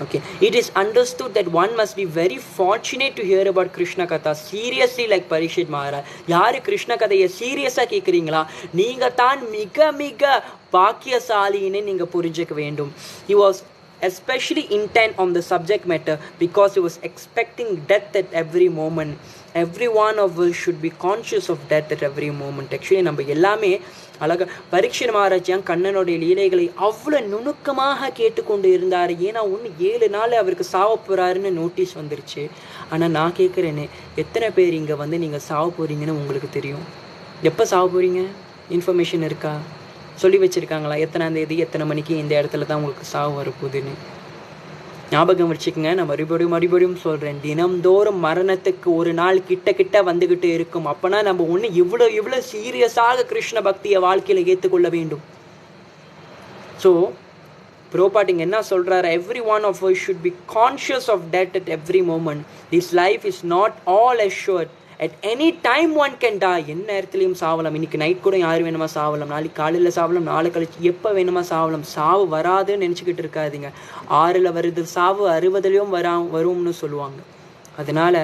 A: Okay, it is understood that one must be very fortunate to hear about Krishna Katha seriously like Parikshit Maharaj. யாரு கிருஷ்ண கதையை சீரியஸாக கேட்குறீங்களா, நீங்கள் தான் மிக மிக பாக்கியசாலின்னு நீங்கள் புரிஞ்சுக்க வேண்டும். He was especially intent on the subject matter because he was expecting death at every moment. Every one of us should be conscious of death at every moment. Actually நம்ம எல்லாமே அழகாக பரீட்சித் மகாராஜ் கண்ணனுடைய லீலைகளை அவ்வளோ நுணுக்கமாக கேட்டுக்கொண்டு இருந்தார். ஏன்னா 7 நாள் அவருக்கு சாவ போகிறாருன்னு நோட்டீஸ் வந்துருச்சு. ஆனால் நான் கேட்குறேன்னு, எத்தனை பேர் இங்கே வந்து நீங்கள் சாவ போகிறீங்கன்னு உங்களுக்கு தெரியும்? எப்போ சாவ போகிறீங்க இன்ஃபர்மேஷன் இருக்கா? சொல்லி வச்சுருக்காங்களா எத்தனாம் தேதி எத்தனை மணிக்கு இந்த இடத்துல தான் உங்களுக்கு சாவு வரப்போகுதுன்னு? ஞாபகம் வச்சுக்கோங்க. நான் மறுபடியும் சொல்கிறேன், தினம்தோறும் மரணத்துக்கு ஒரு நாள் கிட்ட வந்துக்கிட்டு இருக்கும். அப்போனா நம்ம ஒன்று இவ்வளோ சீரியஸாக கிருஷ்ண பக்தியை வாழ்க்கையில் ஏற்றுக்கொள்ள வேண்டும். ஸோ ப்ரோபாட்டிங் என்ன சொல்கிறாரு, every one of us should be conscious of that at every moment. This life is not all assured. At any time one can die. என்ன நேரத்துலையும் சாவலாம். இன்றைக்கி நைட் கூட யார் வேணுமா சாவலாம், நாளைக்கு காலையில் சாவலாம், நாளை கழிச்சு எப்போ வேணுமா சாவலாம். சாவு வராதுன்னு நினச்சிக்கிட்டு இருக்காதிங்க. 6ல் வருது சாவு, 60லையும் வரும்னு சொல்லுவாங்க. அதனால்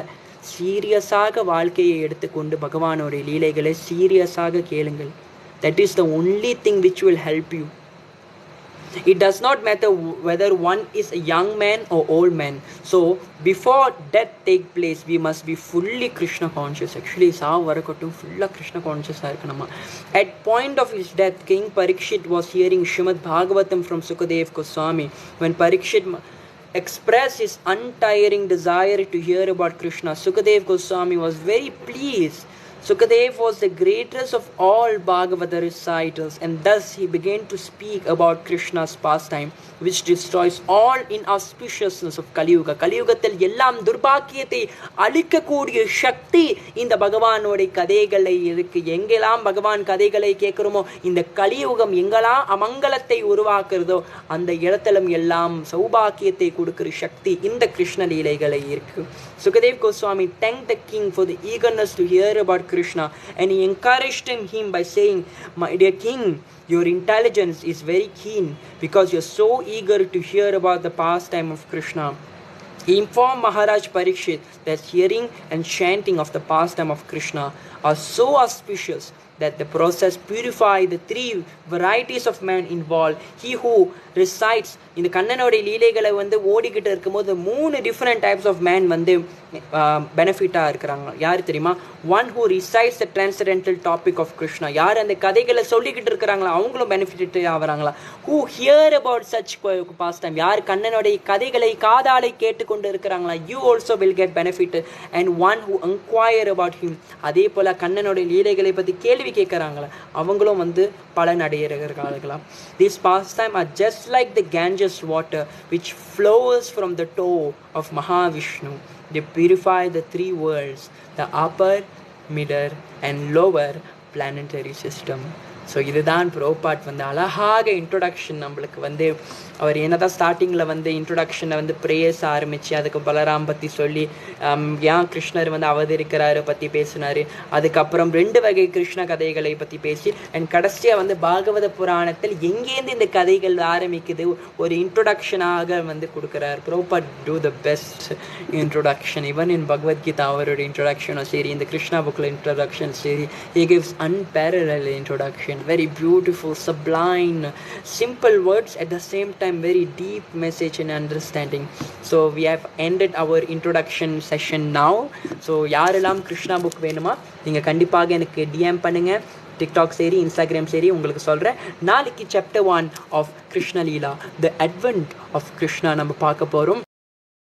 A: சீரியஸாக வாழ்க்கையை எடுத்துக்கொண்டு பகவானுடைய லீலைகளை சீரியஸாக கேளுங்கள். That is the only thing which will help you. It does not matter whether one is a young man or old man. So before death take place, we must be fully Krishna conscious. Actually சாவு வரக்கட்டும் ஃபுல்லாக கிருஷ்ண கான்ஷியஸாக இருக்கு நம்ம. At point of his death, King Parikshit was hearing Srimad Bhagavatam from Sukadeva Goswami. When Parikshit expressed his untiring desire to hear about Krishna, Sukadeva Goswami was very pleased. Sukadeva was the greatest of all Bhagavata reciters, and thus he began to speak about Krishna's pastime, which destroys all inauspiciousness of Kaliyuga. கலியுகத்தில் எல்லாம் துர்பாக்கியத்தை அழிக்கக்கூடிய சக்தி இந்த பகவானுடைய கதைகளை இருக்கு. எங்கெல்லாம் பகவான் கதைகளை கேட்குறோமோ, இந்த கலியுகம் எங்கெல்லாம் அமங்கலத்தை உருவாக்குறதோ அந்த இடத்திலும் எல்லாம் சௌபாக்கியத்தை கொடுக்கிற சக்தி இந்த கிருஷ்ண லீலைகளை இருக்கு. Sukadeva Goswami thanked the king for the eagerness to hear about Krishna, and he encouraged him by saying, "My dear king, your intelligence is very keen because you are so eager to hear about the pastime of Krishna." He informed Maharaj Parikshit that hearing and chanting of the pastime of Krishna are so auspicious that the process purify the three varieties of man involved. He who recites இந்த கண்ணனுடைய லீலைகளை வந்து ஓடிக்கிட்டு இருக்கும்போது 3 different types of man வந்து பெனிஃபிட்டாக இருக்கிறாங்க. யார் தெரியுமா? One who recites the transcendental topic of Krishna. யார் அந்த கதைகளை சொல்லிக்கிட்டு இருக்கிறாங்களா அவங்களும் பெனிஃபிட் ஆகிறாங்களா? Who hear about such pastime. யார் கண்ணனுடைய கதைகளை காதாலை கேட்டுக்கொண்டு இருக்கிறாங்களா, you also will get benefit. And one who enquire about him. அதே போல் கண்ணனுடைய லீலைகளை பற்றி கேள்வி கேட்குறாங்களா அவங்களும் வந்து பலன் அடைகிறார்களா. These pastimes are just like the Ganges water which flows from the toe of Mahavishnu. They purify the 3 worlds, the upper, middle and lower planetary system. So இதுதான் ப்ரோபாட் வந்து அழகாக இன்ட்ரொடக்ஷன் நம்மளுக்கு வந்து அவர் என்னதான் ஸ்டார்டிங்கில் வந்து இன்ட்ரொடக்ஷனை வந்து ப்ரேயர்ஸ் ஆரம்பித்து அதுக்கு பலராம் பற்றி சொல்லி ஏன் கிருஷ்ணர் வந்து அவதரிக்கிறாரு பற்றி பேசினார். அதுக்கப்புறம் 2 வகை கிருஷ்ண கதைகளை பற்றி பேசி அண்ட் கடைசியாக வந்து பாகவத புராணத்தில் எங்கேருந்து இந்த கதைகள் ஆரம்பிக்குது ஒரு இன்ட்ரொடக்ஷனாக வந்து கொடுக்குறார். Prabhupada do the best introduction. Even in Bhagavad Gita அவரோட இன்ட்ரொடக்ஷனும் சரி, இந்த கிருஷ்ணா புக்கில் இன்ட்ரொடக்ஷன் சரி, he gives unparalleled introduction. Very beautiful, sublime, simple words at the same time very deep message and understanding. So we have ended our introduction session now. So யாரெல்லாம் Krishna book வேணுமா நீங்கள் கண்டிப்பாக எனக்கு டிஎம் பண்ணுங்கள். டிக்டாக் சரி, Instagram சரி, உங்களுக்கு சொல்கிறேன். நாளைக்கு chapter 1 of Krishna Leela, the advent of Krishna நம்ம பார்க்க போகிறோம்.